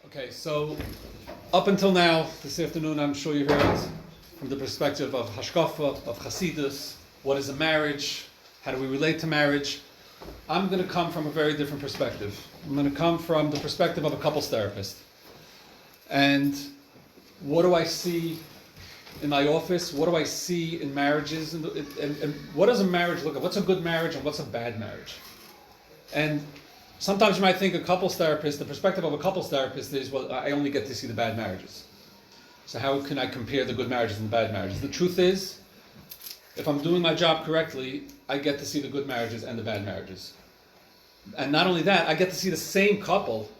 Okay, so up until now, this afternoon, I'm sure you heard from the perspective of Hashkafa, of Hasidus, what is a marriage, how do we relate to marriage. I'm going to come from a very different perspective. I'm going to come from the perspective of a couples therapist. And what do I see in my office? What do I see in marriages? And what does a marriage look like? What's a good marriage and what's a bad marriage? And sometimes you might think a couples therapist, the perspective of a couples therapist is, well, I only get to see the bad marriages. So how can I compare the good marriages and the bad marriages? The truth is, if I'm doing my job correctly, I get to see the good marriages and the bad marriages. And not only that, I get to see the same couple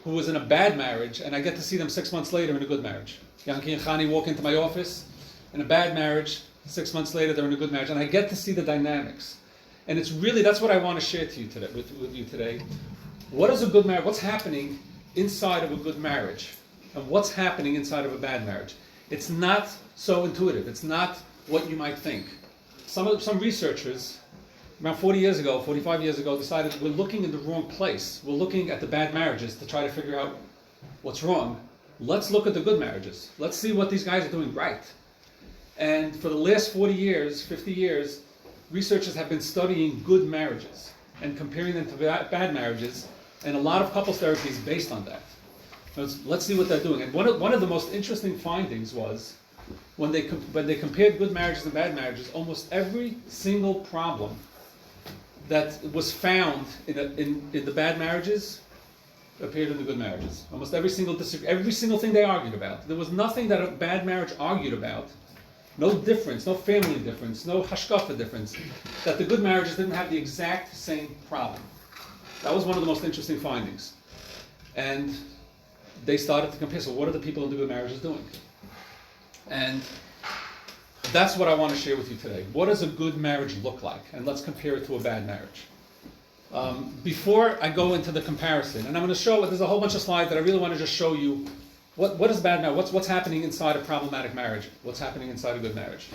who was in a bad marriage, and I get to see them 6 months later in a good marriage. Yanki and Khani walk into my office in a bad marriage, 6 months later they're in a good marriage, and I get to see the dynamics. And it's really, that's what I want to share to you today, with you today. What is a good marriage? What's happening inside of a good marriage? And what's happening inside of a bad marriage? It's not so intuitive. It's not what you might think. Some researchers, around 40 years ago, 45 years ago, decided we're looking in the wrong place. We're looking at the bad marriages to try to figure out what's wrong. Let's look at the good marriages. Let's see what these guys are doing right. And for the last 40 years, 50 years, researchers have been studying good marriages and comparing them to bad marriages, and a lot of couples therapy is based on that. Let's see what they're doing. And one of the most interesting findings was when they compared good marriages and bad marriages, almost every single problem that was found in the bad marriages appeared in the good marriages. Almost every single thing they argued about. There was nothing that a bad marriage argued about. No difference, no family difference, no hashkafa difference, that the good marriages didn't have the exact same problem. That was one of the most interesting findings. And they started to compare, so what are the people in the good marriages doing? And that's what I want to share with you today. What does a good marriage look like? And let's compare it to a bad marriage. Before I go into the comparison, and I'm going to show, there's a whole bunch of slides that I really want to just show you what is bad marriage? What's happening inside a problematic marriage? What's happening inside a good marriage?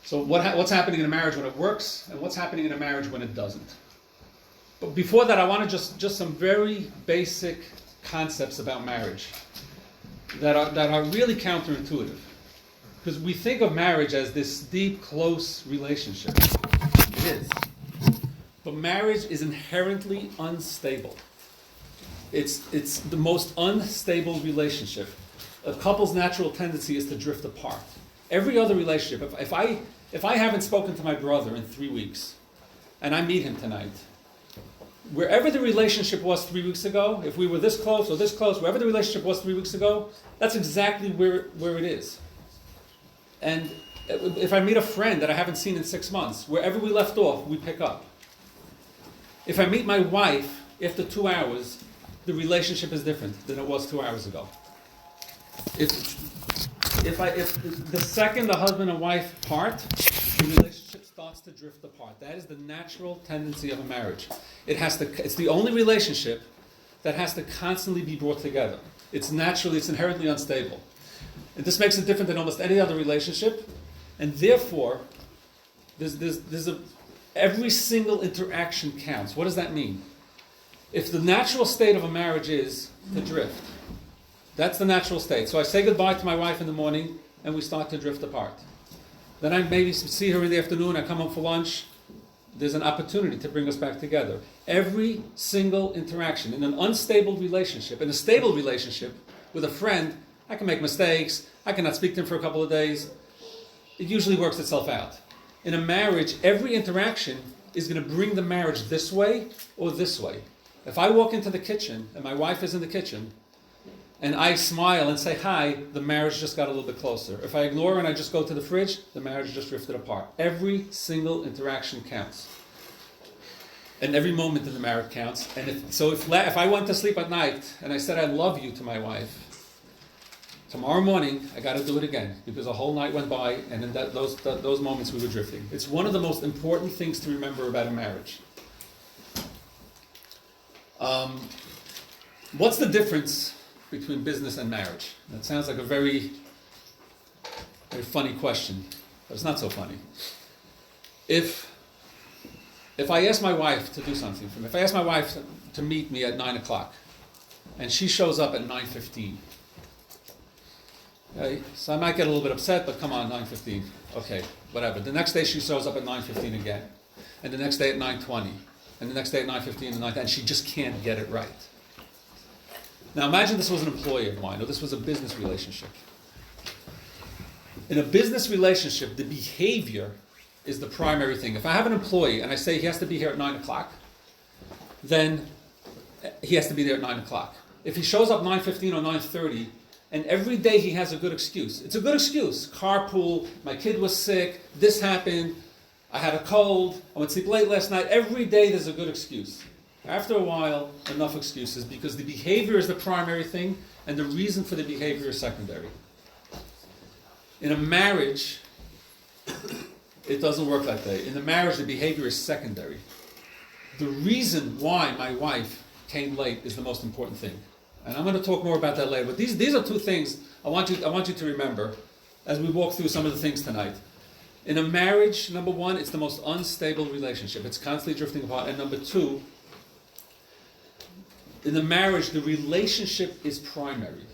So what's happening in a marriage when it works, and what's happening in a marriage when it doesn't? But before that, I want to just some very basic concepts about marriage that are really counterintuitive, because we think of marriage as this deep, close relationship. It is, but marriage is inherently unstable. It's the most unstable relationship. A couple's natural tendency is to drift apart. Every other relationship, if I haven't spoken to my brother in 3 weeks, and I meet him tonight, wherever the relationship was 3 weeks ago, if we were this close or this close, wherever the relationship was 3 weeks ago, that's exactly where it is. And if I meet a friend that I haven't seen in 6 months, wherever we left off, we pick up. If I meet my wife after 2 hours, the relationship is different than it was 2 hours ago. If the second the husband and wife part, the relationship starts to drift apart. That is the natural tendency of a marriage. It's the only relationship that has to constantly be brought together. It's inherently unstable. And this makes it different than almost any other relationship. And therefore, every single interaction counts. What does that mean? If the natural state of a marriage is to drift, that's the natural state. So I say goodbye to my wife in the morning, and we start to drift apart. Then I maybe see her in the afternoon, I come home for lunch, there's an opportunity to bring us back together. Every single interaction in an unstable relationship, in a stable relationship with a friend, I can make mistakes, I cannot speak to him for a couple of days. It usually works itself out. In a marriage, every interaction is going to bring the marriage this way or this way. If I walk into the kitchen and my wife is in the kitchen and I smile and say hi, the marriage just got a little bit closer. If I ignore her and I just go to the fridge, the marriage just drifted apart. Every single interaction counts. And every moment in the marriage counts. And if I went to sleep at night and I said I love you to my wife, tomorrow morning I got to do it again, because a whole night went by and in those moments we were drifting. It's one of the most important things to remember about a marriage. What's the difference between business and marriage? That sounds like a very, very funny question, but it's not so funny. If I ask my wife to do something for me, if I ask my wife to meet me at 9 o'clock, and she shows up at 9:15. Okay, so I might get a little bit upset, but come on, 9:15. Okay, whatever. The next day she shows up at 9:15 again, and the next day at 9:20, and the next day at 9:15 and 9:10, and she just can't get it right. Now imagine this was an employee of mine, or this was a business relationship. In a business relationship, the behavior is the primary thing. If I have an employee and I say he has to be here at 9 o'clock, then he has to be there at 9 o'clock. If he shows up 9:15 or 9:30, and every day he has a good excuse. It's a good excuse. Carpool, my kid was sick, this happened, I had a cold, I went to sleep late last night. Every day there's a good excuse. After a while, enough excuses, because the behavior is the primary thing, and the reason for the behavior is secondary. In a marriage, it doesn't work that way. In the marriage, the behavior is secondary. The reason why my wife came late is the most important thing. And I'm going to talk more about that later. But these are two things I want you to remember as we walk through some of the things tonight. In a marriage, number one, it's the most unstable relationship. It's constantly drifting apart. And number two, in the marriage, the relationship is primary.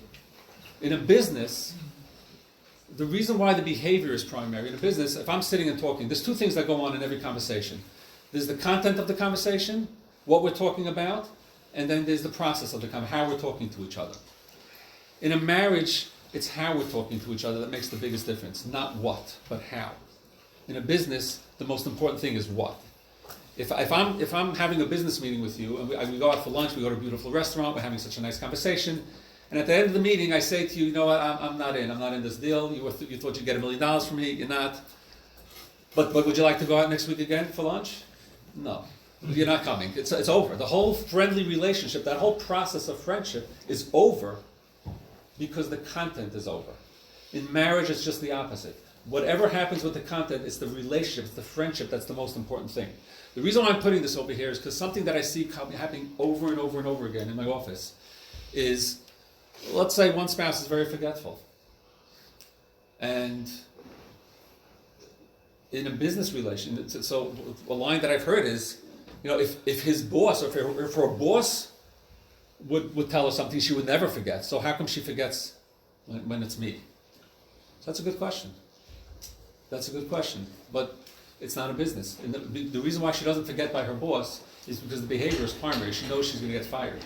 In a business, the reason why the behavior is primary, in a business, if I'm sitting and talking, there's two things that go on in every conversation. There's the content of the conversation, what we're talking about, and then there's the process of the conversation, how we're talking to each other. In a marriage, it's how we're talking to each other that makes the biggest difference, not what, but how. In a business, the most important thing is what. If I'm having a business meeting with you, and we go out for lunch, we go to a beautiful restaurant, we're having such a nice conversation, and at the end of the meeting, I say to you, you know what, I'm not in this deal. You thought you'd get $1 million from me, you're not. But would you like to go out next week again for lunch? No, you're not coming. It's over. The whole friendly relationship, that whole process of friendship is over because the content is over. In marriage, it's just the opposite. Whatever happens with the content, it's the relationship, it's the friendship that's the most important thing. The reason why I'm putting this over here is because something that I see happening over and over and over again in my office is, let's say one spouse is very forgetful. And in a business relation, so a line that I've heard is, if his boss, or if her boss would tell her something, she would never forget. So how come she forgets when it's me? So that's a good question. That's a good question. But it's not a business. And the reason why she doesn't forget by her boss is because the behavior is primary. She knows she's going to get fired.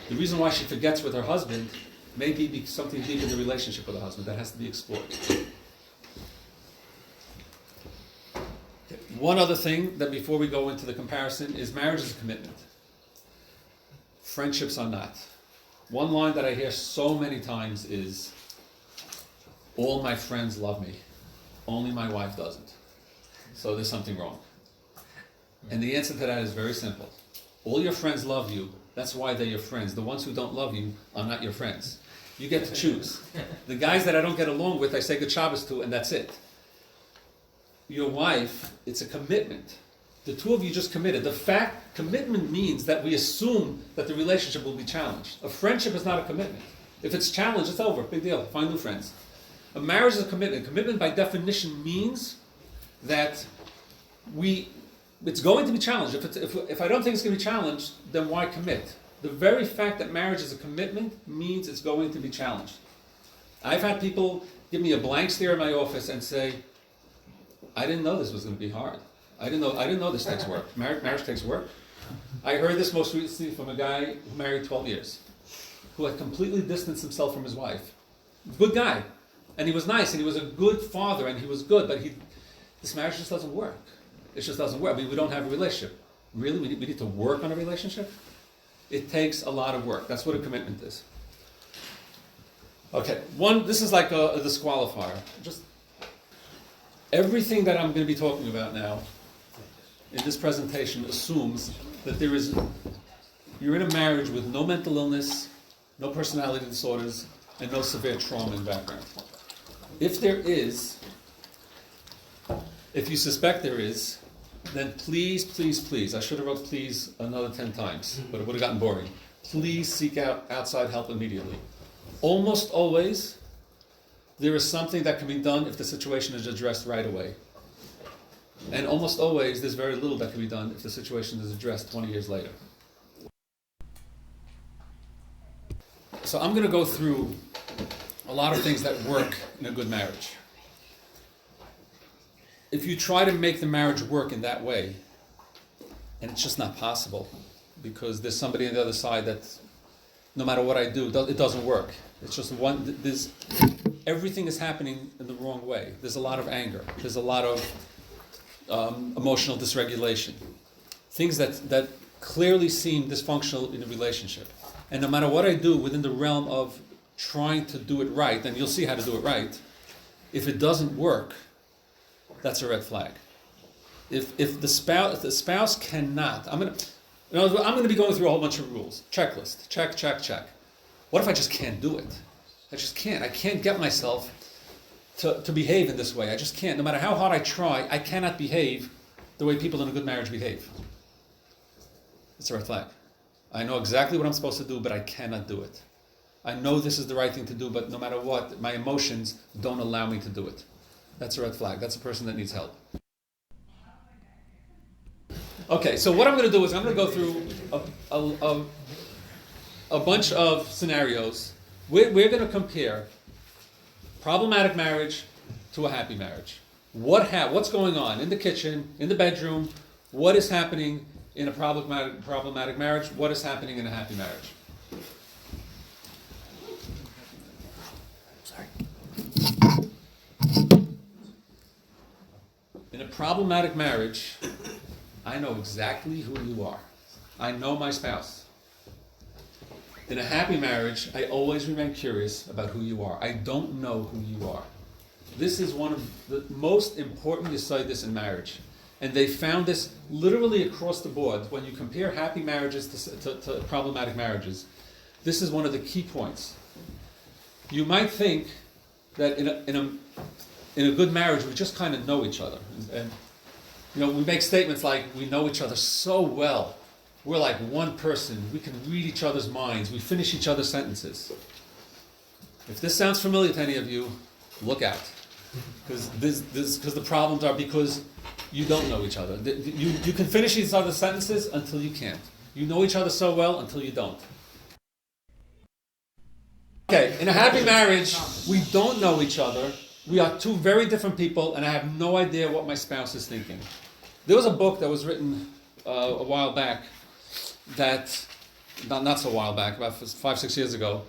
The reason why she forgets with her husband may be something deep in the relationship with the husband that has to be explored. One other thing that before we go into the comparison is marriage is a commitment. Friendships are not. One line that I hear so many times is, all my friends love me, only my wife doesn't. So there's something wrong. And the answer to that is very simple. All your friends love you. That's why they're your friends. The ones who don't love you are not your friends. You get to choose. The guys that I don't get along with, I say good Shabbos to, and that's it. Your wife, it's a commitment. The two of you just committed. Commitment means that we assume that the relationship will be challenged. A friendship is not a commitment. If it's challenged, it's over. Big deal. Find new friends. A marriage is a commitment. Commitment by definition means that it's going to be challenged. If I don't think it's going to be challenged, then why commit? The very fact that marriage is a commitment means it's going to be challenged. I've had people give me a blank stare in my office and say, I didn't know this was going to be hard. I didn't know this takes work. Marriage takes work. I heard this most recently from a guy who married 12 years, who had completely distanced himself from his wife. Good guy. And he was nice, and he was a good father, and he was good, but this marriage just doesn't work. It just doesn't work. We don't have a relationship. Really? We need to work on a relationship? It takes a lot of work. That's what a commitment is. Okay, this is like a disqualifier. Just everything that I'm going to be talking about now in this presentation assumes that you're in a marriage with no mental illness, no personality disorders, and no severe trauma in the background. If you suspect there is, then please, please, please, I should have wrote please another 10 times, but it would have gotten boring. Please seek out outside help immediately. Almost always, there is something that can be done if the situation is addressed right away. And almost always, there's very little that can be done if the situation is addressed 20 years later. So I'm going to go through a lot of things that work in a good marriage. If you try to make the marriage work in that way, and it's just not possible, because there's somebody on the other side that no matter what I do, it doesn't work. It's just everything is happening in the wrong way. There's a lot of anger. There's a lot of emotional dysregulation. Things that clearly seem dysfunctional in a relationship. And no matter what I do within the realm of trying to do it right, and you'll see how to do it right, if it doesn't work, that's a red flag. If the spouse cannot, I'm gonna be going through a whole bunch of rules. Checklist. Check. What if I just can't do it? I just can't. I can't get myself to behave in this way. I just can't. No matter how hard I try, I cannot behave the way people in a good marriage behave. It's a red flag. I know exactly what I'm supposed to do, but I cannot do it. I know this is the right thing to do, but no matter what, my emotions don't allow me to do it. That's a red flag. That's a person that needs help. Okay, so what I'm going to do is I'm going to go through a bunch of scenarios. We're going to compare problematic marriage to a happy marriage. What's going on in the kitchen, in the bedroom? What is happening in a problematic marriage? What is happening in a happy marriage? Sorry. In a problematic marriage, I know exactly who you are. I know my spouse. In a happy marriage, I always remain curious about who you are. I don't know who you are. This is one of the most important yesodis in marriage. And they found this literally across the board. When you compare happy marriages to problematic marriages, this is one of the key points. You might think that in a good marriage, we just kind of know each other. And we make statements like, we know each other so well. We're like one person. We can read each other's minds. We finish each other's sentences. If this sounds familiar to any of you, look out. Because the problems are because you don't know each other. You can finish each other's sentences until you can't. You know each other so well until you don't. Okay, in a happy marriage, we don't know each other. We are two very different people, and I have no idea what my spouse is thinking. There was a book that was written a while back, not so while back, about 5-6 years ago,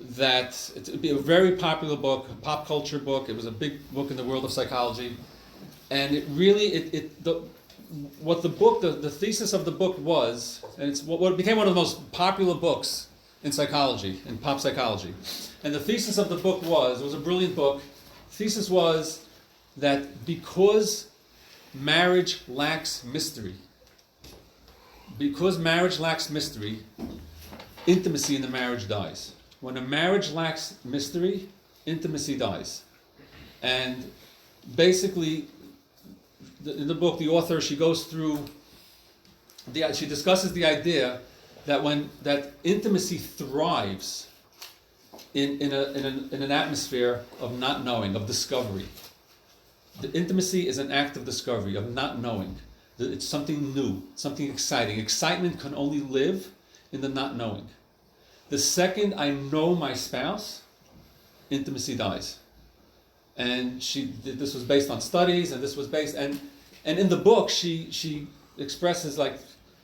that it'd be a very popular book, a pop culture book. It was a big book in the world of psychology, and it really the thesis of the book was, and it's what became one of the most popular books in psychology, in pop psychology. And the thesis of the book was, it was a brilliant book. The thesis was that because marriage lacks mystery, intimacy in the marriage dies. When a marriage lacks mystery, intimacy dies. And basically, in the book, the author, she goes through, she discusses the idea that intimacy thrives in an atmosphere of not knowing, of discovery. The intimacy is an act of discovery, of not knowing. It's something new, something exciting. Excitement can only live in the not knowing. The second I know my spouse, intimacy dies. And this was based on studies, and this was based, and in the book she expresses, like,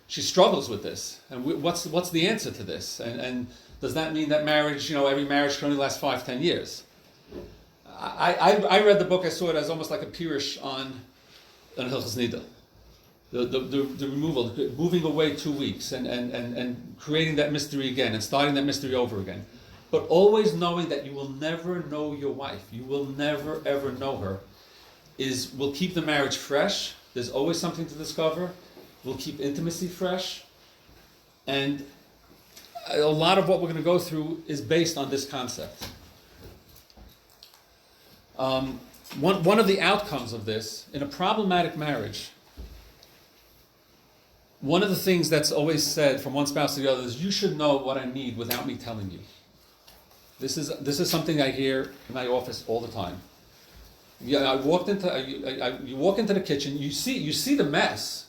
she struggles with this. And what's the answer to this? And does that mean that marriage, every marriage can only last 5-10 years? I read the book, I saw it as almost like a pirush on Hilchos Nida. The removal, moving away 2 weeks and creating that mystery again and starting that mystery over again. But always knowing that you will never know your wife, you will never ever know her, will keep the marriage fresh. There's always something to discover. Will keep intimacy fresh. And a lot of what we're going to go through is based on this concept. One of the outcomes of this, in a problematic marriage, one of the things that's always said from one spouse to the other is, you should know what I need without me telling you. This is something I hear in my office all the time. Yeah, you walk into the kitchen, you see the mess,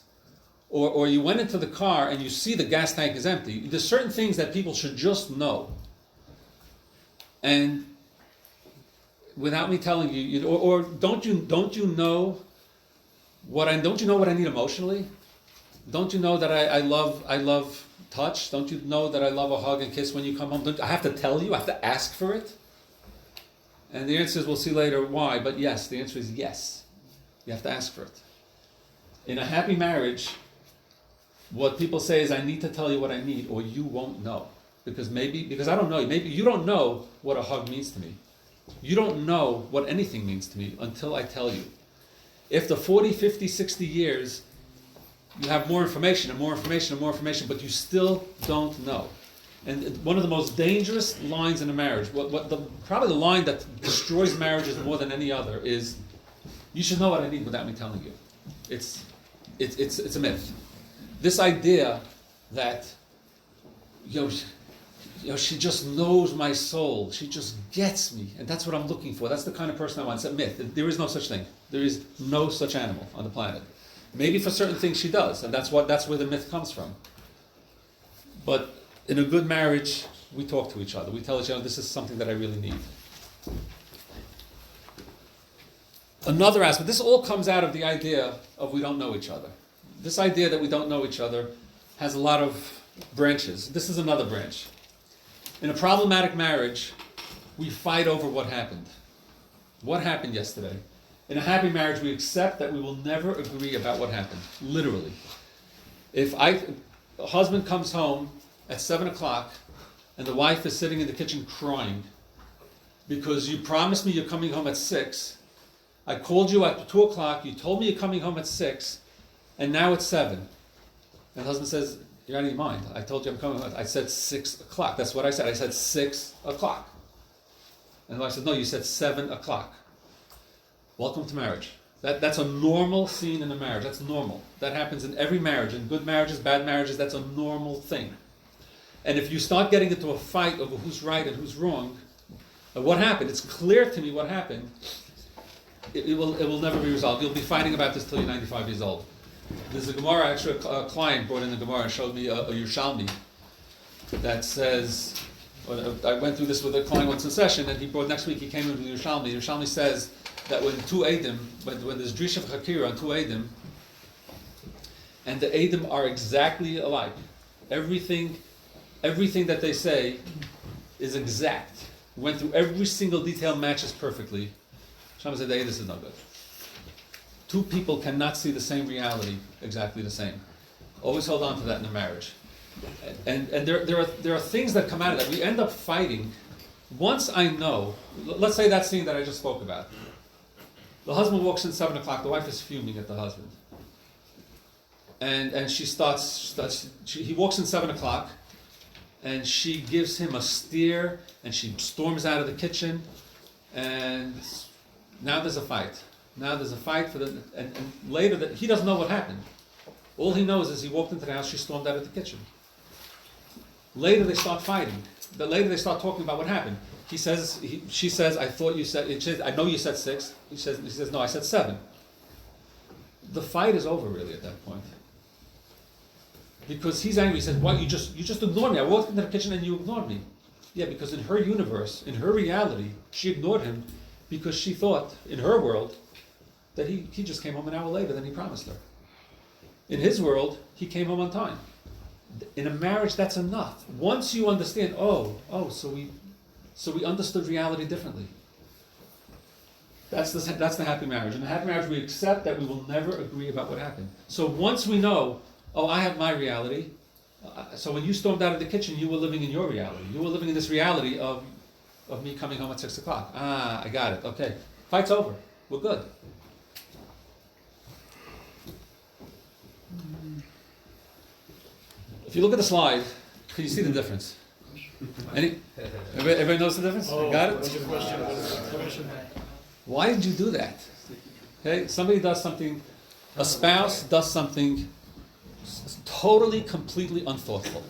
or you went into the car and you see the gas tank is empty. There's certain things that people should just know. And without me telling you, or don't you know what I need emotionally? Don't you know that I love touch? Don't you know that I love a hug and kiss when you come home? I have to tell you? I have to ask for it? And the answer is, we'll see later why, but yes, the answer is yes. You have to ask for it. In a happy marriage, what people say is, I need to tell you what I need, or you won't know. Because I don't know, maybe you don't know what a hug means to me. You don't know what anything means to me until I tell you. If the 40, 50, 60 years, you have more information and more information and more information, but you still don't know. And one of the most dangerous lines in a marriage, probably the line that destroys marriages more than any other, is, you should know what I need without me telling you. It's a myth. This idea that, she just knows my soul. She just gets me, and that's what I'm looking for. That's the kind of person I want. It's a myth. There is no such thing. There is no such animal on the planet. Maybe for certain things she does, and that's where the myth comes from. But in a good marriage, we talk to each other. We tell each other, this is something that I really need. Another aspect, this all comes out of the idea of we don't know each other. This idea that we don't know each other has a lot of branches. This is another branch. In a problematic marriage, we fight over what happened. What happened yesterday? In a happy marriage, we accept that we will never agree about what happened, literally. If a husband comes home at 7 o'clock and the wife is sitting in the kitchen crying because you promised me you're coming home at 6, I called you at 2 o'clock, you told me you're coming home at 6, and now it's 7. And the husband says, you're out of your mind. I told you I'm coming home. I said 6 o'clock. That's what I said. I said 6 o'clock. And the wife said, no, you said 7 o'clock. Welcome to marriage. That's a normal scene in a marriage. That's normal. That happens in every marriage. In good marriages, bad marriages, that's a normal thing. And if you start getting into a fight over who's right and who's wrong, what happened? It's clear to me what happened. It will never be resolved. You'll be fighting about this till you're 95 years old. There's a Gemara, actually a client brought in the Gemara and showed me a Yerushalmi that says, I went through this with a client once in session, and next week he came in with the Yerushalmi. Yerushalmi says that when two Eidim, when there's Drisha Chakira on two Eidim, and the Eidim are exactly alike, everything that they say is exact. Went through every single detail, matches perfectly. Shama said, hey, this is no good. Two people cannot see the same reality exactly the same. Always hold on to that in a marriage. And there are things that come out of that. We end up fighting. Once I know, let's say that scene that I just spoke about. The husband walks in 7 o'clock, the wife is fuming at the husband. And he walks in 7 o'clock, and she gives him a steer, and she storms out of the kitchen, and now there's a fight. Now there's a fight and later that he doesn't know what happened. All he knows is he walked into the house, she stormed out of the kitchen. Later they start fighting. Later they start talking about what happened. She says, I thought you said, I know you said 6. He says, no, I said 7. The fight is over really at that point. Because he's angry. He says, what, you just ignored me. I walked into the kitchen and you ignored me. Yeah, because in her universe, in her reality, she ignored him because she thought, in her world, that he just came home an hour later than he promised her. In his world, he came home on time. In a marriage, that's enough. Once you understand, so we understood reality differently. That's the happy marriage. In a happy marriage, we accept that we will never agree about what happened. So once we know, I have my reality. So when you stormed out of the kitchen, you were living in your reality. You were living in this reality of me coming home at 6 o'clock. I got it. Okay. Fight's over. We're good. If you look at the slide, can you see the difference? Everybody knows the difference? Got it? Why did you do that? Okay, somebody does something, a spouse does something totally, completely unthoughtful,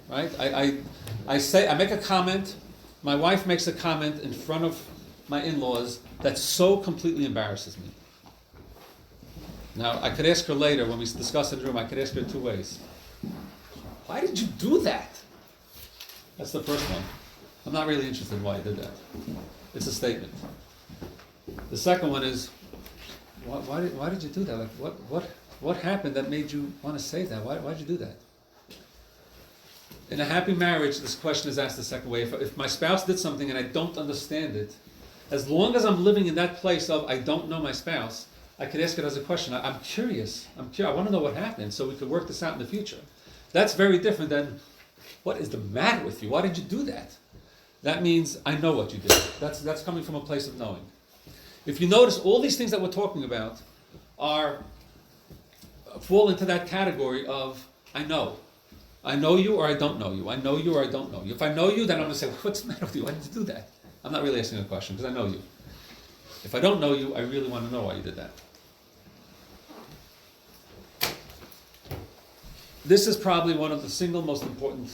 right? I make a comment, my wife makes a comment in front of my in-laws that so completely embarrasses me. Now, I could ask her later when we discuss it in the room, I could ask her 2 ways. Why did you do that? That's the first one. I'm not really interested in why you did that. It's a statement. The second one is, why did you do that? Like, what happened that made you want to say that? Why did you do that? In a happy marriage, this question is asked the second way. If my spouse did something and I don't understand it, as long as I'm living in that place of I don't know my spouse, I could ask it as a question. I'm curious. I want to know what happened so we could work this out in the future. That's very different than, what is the matter with you? Why did you do that? That means I know what you did. That's coming from a place of knowing. If you notice, all these things that we're talking about fall into that category of I know. I know you or I don't know you. I know you or I don't know you. If I know you, then I'm going to say, what's the matter with you? Why did you do that? I'm not really asking a question because I know you. If I don't know you, I really want to know why you did that. This is probably one of the single most important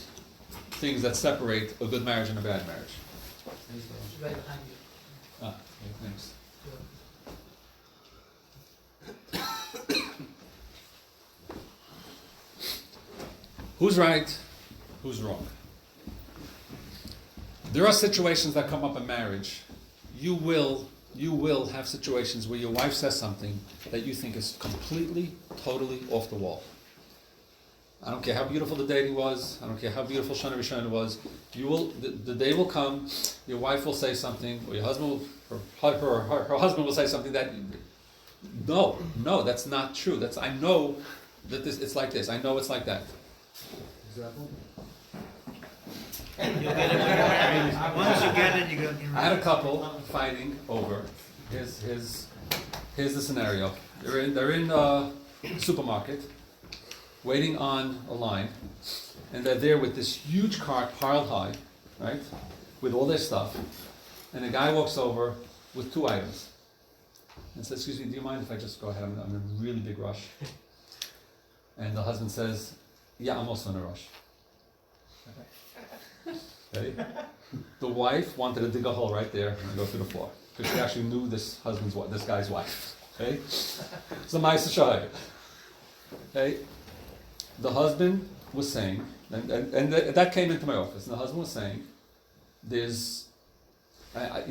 things that separate a good marriage and a bad marriage. Right behind you. Okay, thanks. Who's right? Who's wrong? There are situations that come up in marriage. You will have situations where your wife says something that you think is completely, totally off the wall. I don't care how beautiful the dating was. I don't care how beautiful Shana Rishona was. The day will come. Your wife will say something, or your husband, her husband will say something that, no, that's not true. I know that it's like this. I know it's like that. Example? You'll get it. Once you get it, you go. I had a couple fighting over. Here's the scenario. They're in a supermarket, waiting on a line, and they're there with this huge cart piled high, right, with all their stuff, and a guy walks over with 2 items and says, "Excuse me, do you mind if I just go ahead? I'm in a really big rush." And the husband says, "Yeah, I'm also in a rush." Okay. The wife wanted to dig a hole right there and go through the floor because she actually knew this guy's wife. Okay, so Ma'aseh Shahid. Okay, the husband was saying, and that came into my office, and the husband was saying, I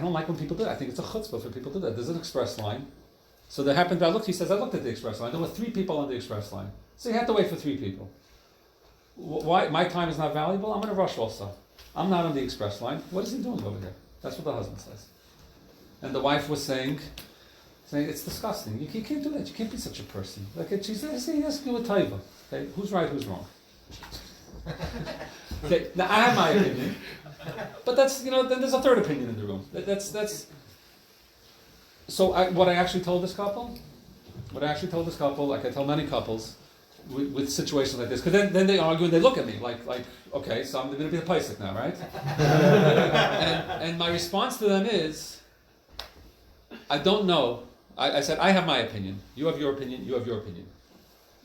don't like when people do that. I think it's a chutzpah for people to do that. There's an express line. So there happened, I looked at the express line. There were 3 people on the express line. So you had to wait for 3 people. Why? My time is not valuable? I'm in a rush also. I'm not on the express line. What is he doing over here? That's what the husband says. And the wife was saying it's disgusting. You can't do that. You can't be such a person. Like she says, he has to do a taiva. Okay, who's right, who's wrong? Okay, now I have my opinion. But that's, then there's a third opinion in the room. That's. So what I actually told this couple, like I tell many couples, with situations like this, because then they argue and they look at me like okay, so I'm going to be the paisik now, right? and my response to them is, I don't know. I said, I have my opinion. You have your opinion. You have your opinion.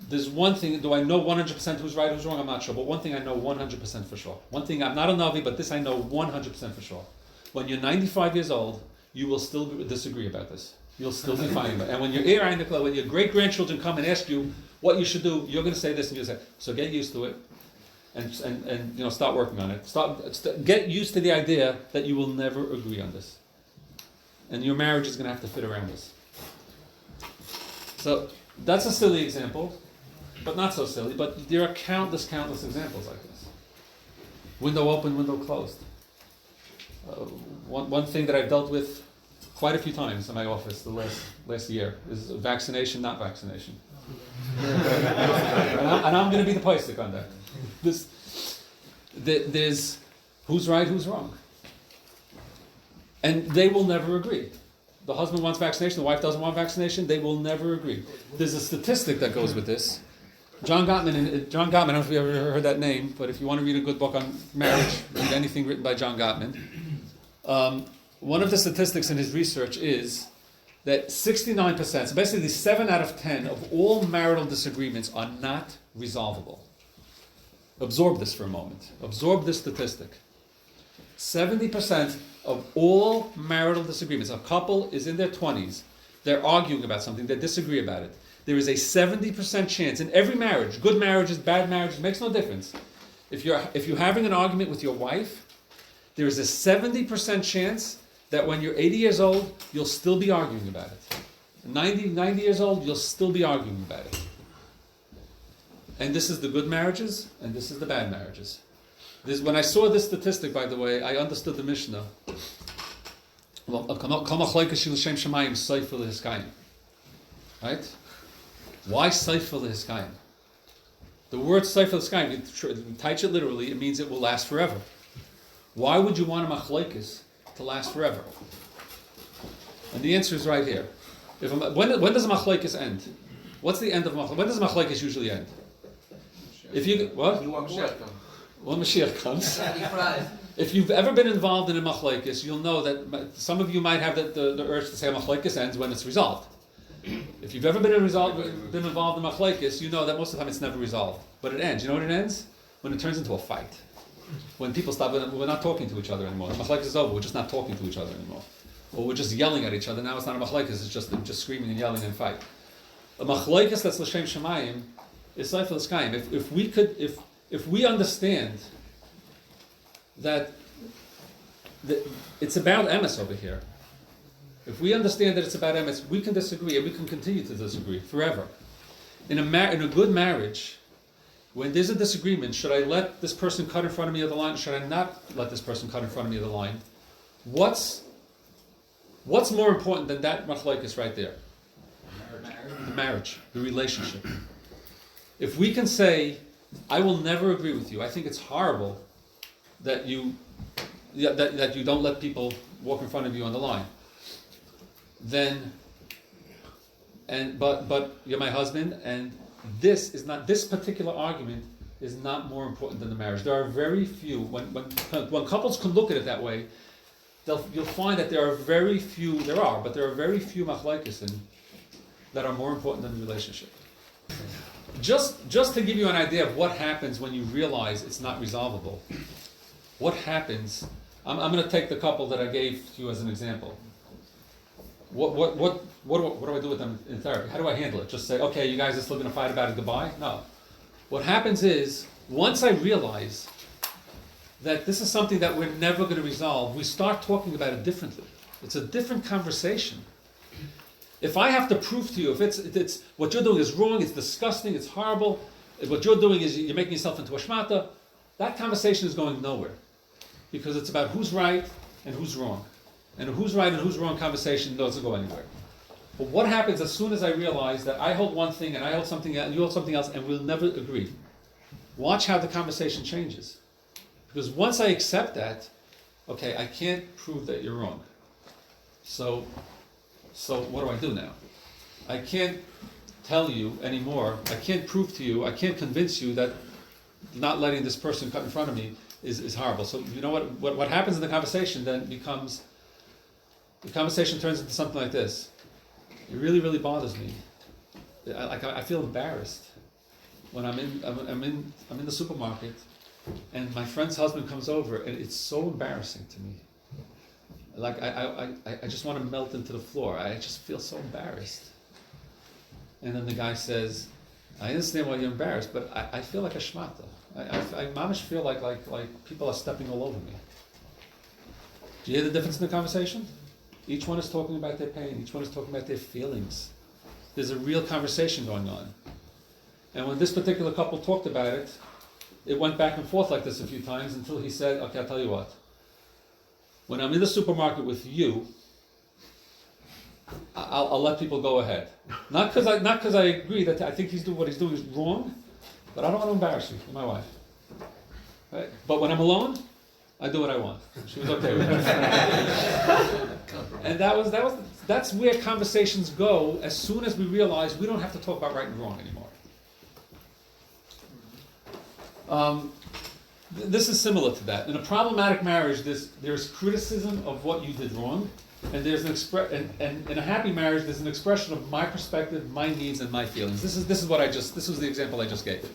There's one thing, do I know 100% who's right, who's wrong? I'm not sure. But one thing I know 100% for sure. One thing, I'm not a Navi, but this I know 100% for sure. When you're 95 years old, you will still disagree about this. You'll still be fighting about it. And when when your great-grandchildren come and ask you what you should do, you're going to say this and you'll say, so get used to it and start working on it. Get used to the idea that you will never agree on this. And your marriage is going to have to fit around this. So that's a silly example, but not so silly. But there are countless examples like this. Window open, window closed. One thing that I've dealt with quite a few times in my office the last year is vaccination, not vaccination. and I'm going to be the paisik on that. There's who's right, who's wrong. And they will never agree. The husband wants vaccination, the wife doesn't want vaccination, they will never agree. There's a statistic that goes with this. John Gottman, I don't know if you ever heard that name, but if you want to read a good book on marriage, read anything written by John Gottman. One of the statistics in his research is that 69%, so basically 7 out of 10 of all marital disagreements are not resolvable. Absorb this for a moment. Absorb this statistic. 70% of all marital disagreements, a couple is in their 20s, they're arguing about something, they disagree about it. There is a 70% chance in every marriage, good marriages, bad marriages, makes no difference, If you're having an argument with your wife, there is a 70% chance that when you're 80 years old, you'll still be arguing about it. 90 years old, you'll still be arguing about it. And this is the good marriages, and this is the bad marriages. When I saw this statistic, by the way, I understood the Mishnah. Right? Why Seifel Hiskayim? The word Seifel Hiskayim, you touch it literally, it means it will last forever. Why would you want a machlokes to last forever? And the answer is right here. When does a machlokes end? What's the end of machlokes? When does a machlokes usually end? What? When Mashiach comes. If you've ever been involved in a machlokes, you'll know that some of you might have the urge to say a machlokes ends when it's resolved. If you've ever been involved in machlokes, you know that most of the time it's never resolved. But it ends. You know when it ends? When it turns into a fight. When people stop, we're not talking to each other anymore. The machlokes is over. We're just not talking to each other anymore. Or we're just yelling at each other. Now it's not a machlokes. It's just screaming and yelling and fight. A machlokes that's l'shem shemayim is seifel hiskayim. If we understand that it's about emes over here. If we understand that it's about emes, we can disagree and we can continue to disagree forever. In a good marriage, when there's a disagreement, should I let this person cut in front of me of the line? Should I not let this person cut in front of me of the line? What's more important than that machlokes right there? The marriage, the relationship. If we can say, I will never agree with you. I think it's horrible that you don't let people walk in front of you on the line. But you're my husband, and this particular argument is not more important than the marriage. There are very few when couples can look at it that way, you'll find that there are very few machlokes that are more important than the relationship. Just to give you an idea of what happens when you realize it's not resolvable. What happens? I'm going to take the couple that I gave to you as an example. What do I do with them in therapy? How do I handle it? Just say, okay, you guys are still going to fight about it, goodbye? No. What happens is, once I realize that this is something that we're never going to resolve, we start talking about it differently. It's a different conversation. If I have to prove to you, if it's what you're doing is wrong, it's disgusting, it's horrible, what you're doing is you're making yourself into a shmata, that conversation is going nowhere. Because it's about who's right and who's wrong. And a who's right and who's wrong conversation doesn't go anywhere. But what happens as soon as I realize that I hold one thing and I hold something else and you hold something else and we'll never agree? Watch how the conversation changes. Because once I accept that, okay, I can't prove that you're wrong. So what do I do now? I can't tell you anymore, I can't prove to you, I can't convince you that not letting this person cut in front of me is horrible. So you know what happens in the conversation then becomes, the conversation turns into something like this. It really, really bothers me. I feel embarrassed when I'm in the supermarket and my friend's husband comes over and it's so embarrassing to me. Like I just want to melt into the floor. I just feel so embarrassed. And then the guy says, I understand why you're embarrassed, but I feel like a shmata. I mamish feel like people are stepping all over me. Do you hear the difference in the conversation? Each one is talking about their pain. Each one is talking about their feelings. There's a real conversation going on. And when this particular couple talked about it, it went back and forth like this a few times until he said, okay, I'll tell you what. When I'm in the supermarket with you, I'll let people go ahead. Not because I agree that I think what he's doing is wrong, but I don't want to embarrass you, you're my wife. Right? But when I'm alone, I do what I want. She was okay with it. And that's where conversations go as soon as we realize we don't have to talk about right and wrong anymore. This is similar to that. In a problematic marriage, there's criticism of what you did wrong, and there's and in a happy marriage, there's an expression of my perspective, my needs, and my feelings. This was the example I just gave.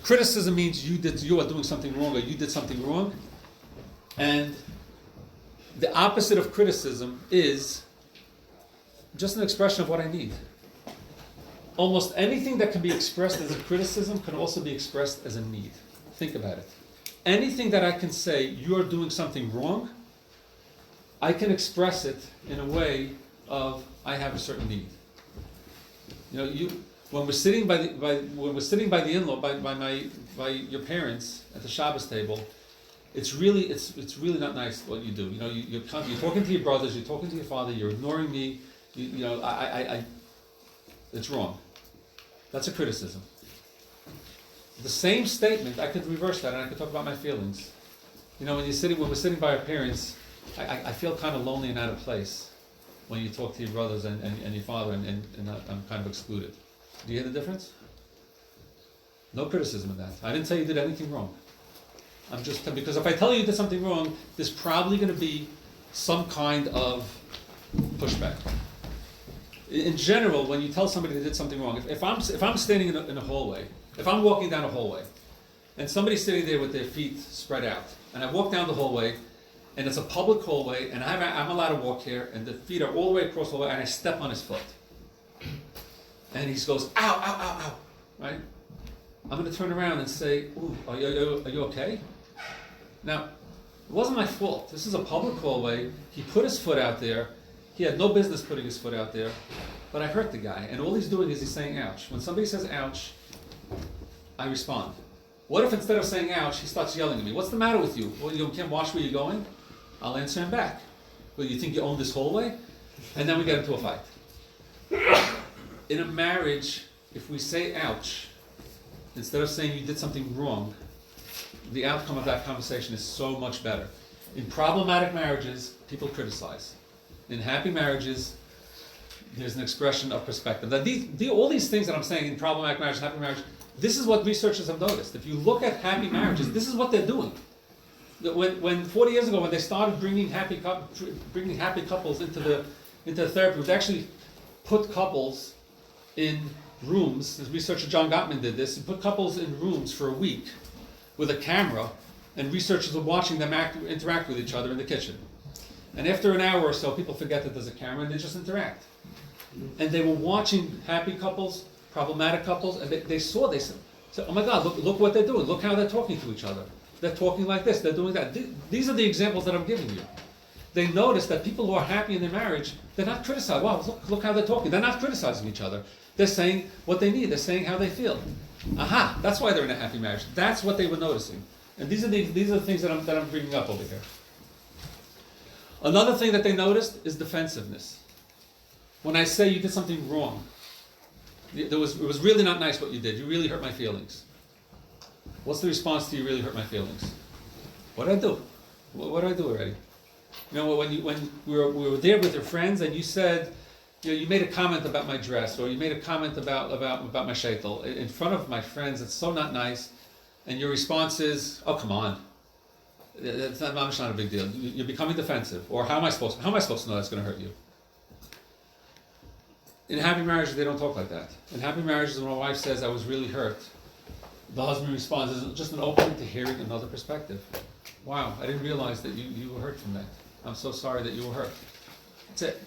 Criticism means you are doing something wrong, or you did something wrong, and the opposite of criticism is just an expression of what I need. Almost anything that can be expressed as a criticism can also be expressed as a need. Think about it. Anything that I can say you're doing something wrong, I can express it in a way of I have a certain need. You know, when we're sitting by the in-law by your parents at the Shabbos table, it's really not nice what you do. You know, you're talking to your brothers, you're talking to your father, you're ignoring me. It's wrong. That's a criticism. The same statement, I could reverse that and I could talk about my feelings. You know, when we're sitting by our parents, I feel kind of lonely and out of place when you talk to your brothers and your father and I'm kind of excluded. Do you hear the difference? No criticism of that. I didn't say you did anything wrong. I'm just, because if I tell you you did something wrong, there's probably going to be some kind of pushback. In general, when you tell somebody they did something wrong, if I'm standing in a hallway, if I'm walking down a hallway, and somebody's sitting there with their feet spread out, and I walk down the hallway, and it's a public hallway, and I'm allowed to walk here, and the feet are all the way across the hallway, and I step on his foot. And he goes, ow, ow, ow, ow, right? I'm going to turn around and say, ooh, are you okay? Now, it wasn't my fault. This is a public hallway. He put his foot out there. He had no business putting his foot out there, but I hurt the guy, and all he's doing is he's saying ouch. When somebody says ouch, I respond. What if instead of saying ouch, he starts yelling at me? What's the matter with you? Well, you can't watch where you're going? I'll answer him back. Well, you think you own this hallway? And then we get into a fight. In a marriage, if we say ouch, instead of saying you did something wrong, the outcome of that conversation is so much better. In problematic marriages, people criticize. In happy marriages, there's an expression of perspective. Now, all these things that I'm saying in problematic marriage, happy marriage, this is what researchers have noticed. If you look at happy marriages, this is what they're doing. When 40 years ago, when they started bringing happy couples into the therapy, they actually put couples in rooms. This researcher John Gottman did this. He put couples in rooms for a week with a camera, and researchers were watching them interact with each other in the kitchen. And after an hour or so, people forget that there's a camera and they just interact. And they were watching happy couples, problematic couples, and they said, oh my God, look what they're doing. Look how they're talking to each other. They're talking like this, they're doing that. These are the examples that I'm giving you. They notice that people who are happy in their marriage, they're not criticizing. Wow, look how they're talking. They're not criticizing each other. They're saying what they need. They're saying how they feel. Aha, that's why they're in a happy marriage. That's what they were noticing. And these are the things that I'm bringing up over here. Another thing that they noticed is defensiveness. When I say you did something wrong, it was really not nice what you did. You really hurt my feelings. What's the response to you really hurt my feelings? What did I do? What did I do already? You know, when we were there with your friends and you said, you know, you made a comment about my dress, or you made a comment about my shaitel in front of my friends. It's so not nice. And your response is, oh, come on. It's not a big deal. You're becoming defensive. Or how am I supposed to know that's going to hurt you? In happy marriages, they don't talk like that. In happy marriages, when my wife says, I was really hurt, the husband responds, it's just an opening to hearing another perspective. Wow, I didn't realize that you were hurt from that. I'm so sorry that you were hurt. That's it.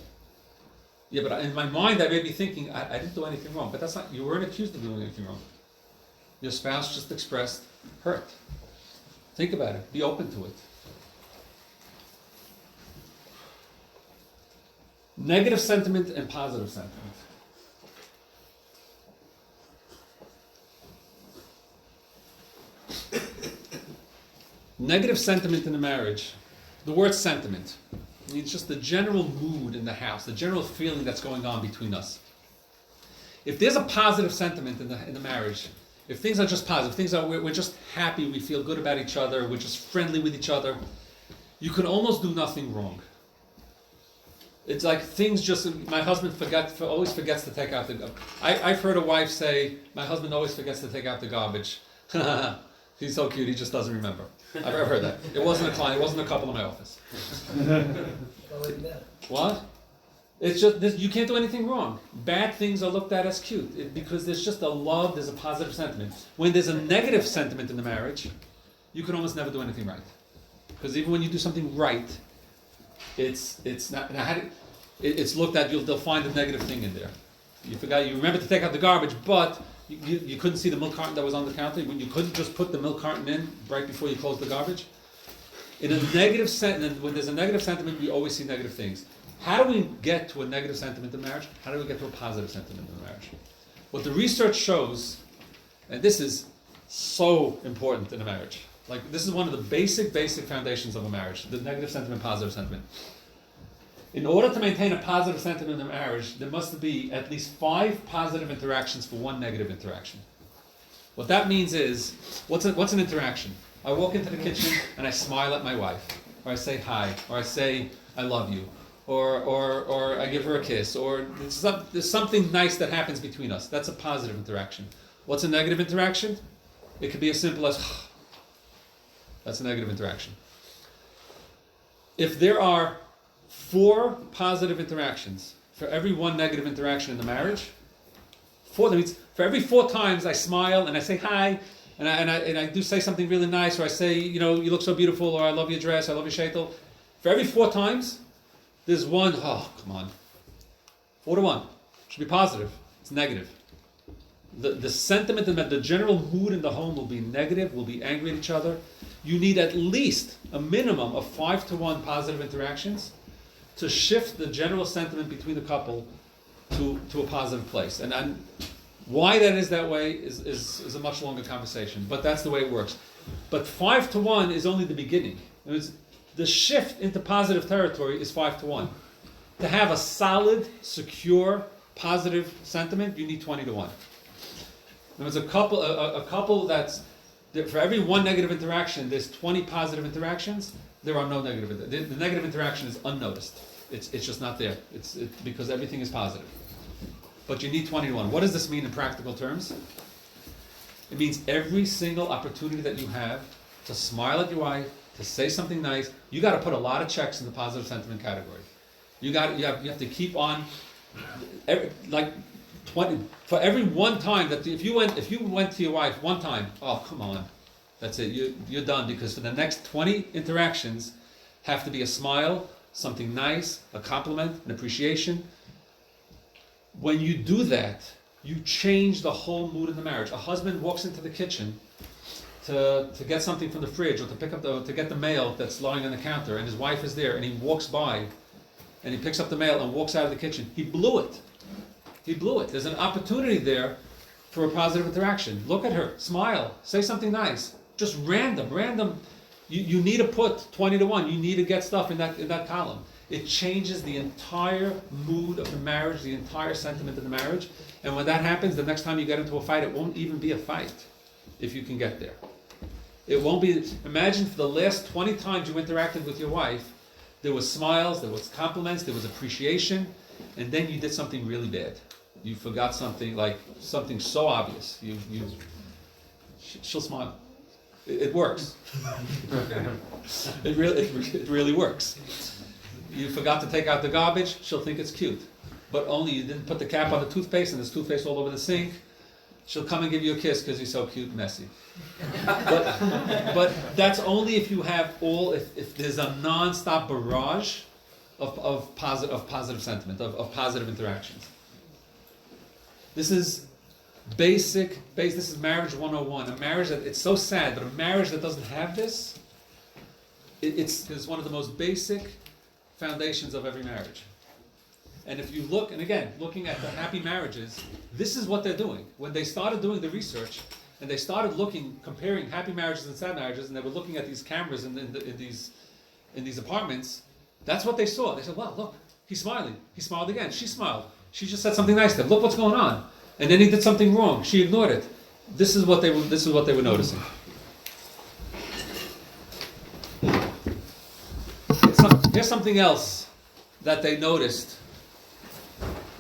Yeah, but in my mind, I may be thinking, I didn't do anything wrong. But that's not, you weren't accused of doing anything wrong. Your spouse just expressed hurt. Think about it. Be open to it. Negative sentiment and positive sentiment. Negative sentiment in a marriage. The word sentiment means just the general mood in the house, the general feeling that's going on between us. If there's a positive sentiment in the marriage, if things are just positive, we're just happy, we feel good about each other, we're just friendly with each other, you can almost do nothing wrong. It's like things just, my husband always forgets to take out the garbage. I've heard a wife say, my husband always forgets to take out the garbage. He's so cute, he just doesn't remember. I've heard that. It wasn't a client, it wasn't a couple in my office. What? It's just, you can't do anything wrong. Bad things are looked at as cute because there's just a love, there's a positive sentiment. When there's a negative sentiment in the marriage, you can almost never do anything right. Because even when you do something right, it's not. It's looked at. They'll find a negative thing in there. You remember to take out the garbage, but You couldn't see the milk carton that was on the counter. You couldn't just put the milk carton in right before you closed the garbage. In a negative sentiment, when there's a negative sentiment, we always see negative things. How do we get to a negative sentiment in marriage? How do we get to a positive sentiment in marriage? What the research shows, and this is so important in a marriage, like this is one of the basic foundations of a marriage, the negative sentiment, positive sentiment. In order to maintain a positive sentiment in a marriage, there must be at least 5 positive interactions for 1 negative interaction. What that means is, what's an interaction? I walk into the kitchen and I smile at my wife, or I say hi, or I say I love you, or I give her a kiss, or there's something nice that happens between us. That's a positive interaction. What's a negative interaction? It could be as simple as, that's a negative interaction. If there are 4 positive interactions for every 1 negative interaction in the marriage, 4, that means for every 4 times I smile and I say hi, and I do say something really nice, or I say, you look so beautiful, or I love your dress, I love your shaitel. For every 4 times, there's 1, oh, come on. 4 to 1. Should be positive. It's negative. The sentiment and the general mood in the home will be negative, we'll be angry at each other. You need at least a minimum of 5 to 1 positive interactions to shift the general sentiment between the couple to a positive place. And why that is that way is a much longer conversation, but that's the way it works. But 5 to 1 is only the beginning. The shift into positive territory is 5 to 1. To have a solid, secure, positive sentiment, you need 20 to 1. There's a couple that's, for every 1 negative interaction, there's 20 positive interactions. There are no negative. The negative interaction is unnoticed. It's just not there. It's because everything is positive. But you need 20 to 1. What does this mean in practical terms? It means every single opportunity that you have to smile at your wife, to say something nice, you got to put a lot of checks in the positive sentiment category. You have to keep on, like 20 for every 1 time that if you went to your wife 1 time, oh come on, that's it. You're done, because for the next 20 interactions have to be a smile, something nice, a compliment, an appreciation. When you do that, you change the whole mood of the marriage. A husband walks into the kitchen to get something from the fridge, or to get the mail that's lying on the counter, and his wife is there, and he walks by, and he picks up the mail and walks out of the kitchen. He blew it. There's an opportunity there for a positive interaction. Look at her, smile, say something nice. Just random. You need to put 20 to 1. You need to get stuff in that column. It changes the entire mood of the marriage, the entire sentiment of the marriage. And when that happens, the next time you get into a fight, it won't even be a fight, if you can get there. It won't be. Imagine for the last 20 times you interacted with your wife, there was smiles, there was compliments, there was appreciation, and then you did something really bad. You forgot something, like something so obvious. She'll smile. It works. It really works. You forgot to take out the garbage, she'll think it's cute. But only you didn't put the cap on the toothpaste, and there's toothpaste all over the sink. She'll come and give you a kiss because you're so cute and messy. But that's only if you have if there's a non-stop barrage of positive sentiment, of positive interactions. This is this is marriage 101. A marriage that, it's so sad, but a marriage that doesn't have this, it's one of the most basic foundations of every marriage. And if you look, and again, looking at the happy marriages, this is what they're doing. When they started doing the research, and they started comparing happy marriages and sad marriages, and they were looking at these cameras in these apartments, that's what they saw. They said, wow, look, he's smiling. He smiled again. She smiled. She just said something nice to him. Look what's going on. And then he did something wrong. She ignored it. This is what they were noticing. Here's something else that they noticed.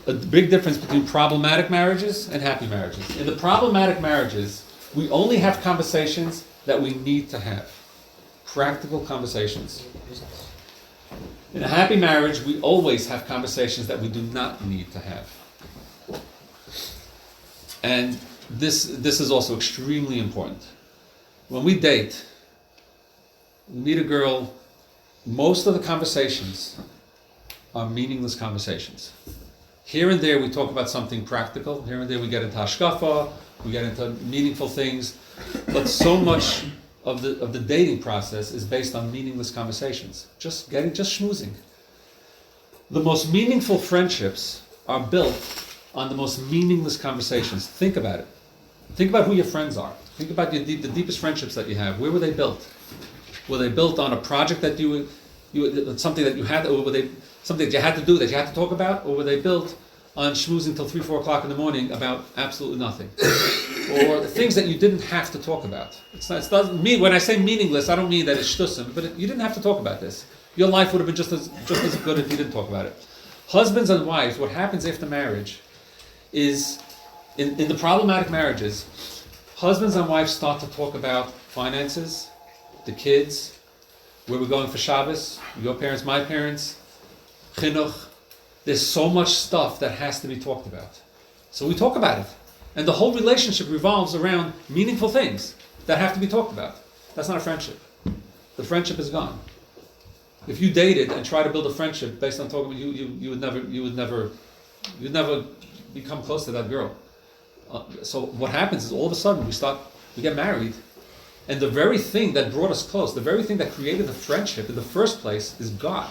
A big difference between problematic marriages and happy marriages. In the problematic marriages, we only have conversations that we need to have. Practical conversations. In a happy marriage, we always have conversations that we do not need to have. And this is also extremely important. When we date, we meet a girl, most of the conversations are meaningless conversations. Here and there we talk about something practical. Here and there we get into hashkafa, we get into meaningful things, but so much of the dating process is based on meaningless conversations. Just schmoozing. The most meaningful friendships are built on the most meaningless conversations. Think about it. Think about who your friends are. Think about the deepest friendships that you have. Where were they built? Were they built on a project that you something that you had, or were they something that you had to do, that you had to talk about, or were they built on schmoozing till 3, 4 o'clock in the morning about absolutely nothing, or things that you didn't have to talk about? It doesn't mean, when I say meaningless, I don't mean that it's shtusim, but you didn't have to talk about this. Your life would have been just as good if you didn't talk about it. Husbands and wives, what happens after marriage is, in the problematic marriages, husbands and wives start to talk about finances, the kids, where we're going for Shabbos, your parents, my parents, chinuch. There's so much stuff that has to be talked about. So we talk about it. And the whole relationship revolves around meaningful things that have to be talked about. That's not a friendship. The friendship is gone. If you dated and tried to build a friendship based on talking, you would never become close to that girl. So what happens is, all of a sudden we get married, and the very thing that brought us close, the very thing that created the friendship in the first place, is God.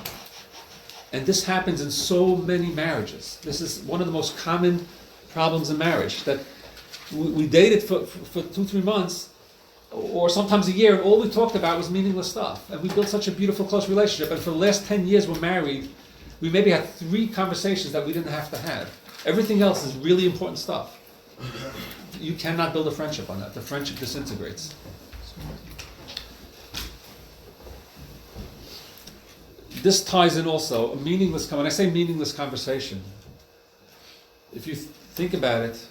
And this happens in so many marriages. This is one of the most common problems in marriage, that we dated for 2-3 months, or sometimes a year, and all we talked about was meaningless stuff. And we built such a beautiful, close relationship. And for the last 10 years we're married, we maybe had 3 conversations that we didn't have to have. Everything else is really important stuff. You cannot build a friendship on that. The friendship disintegrates. This ties in also a meaningless. When I say meaningless conversation, if you think about it,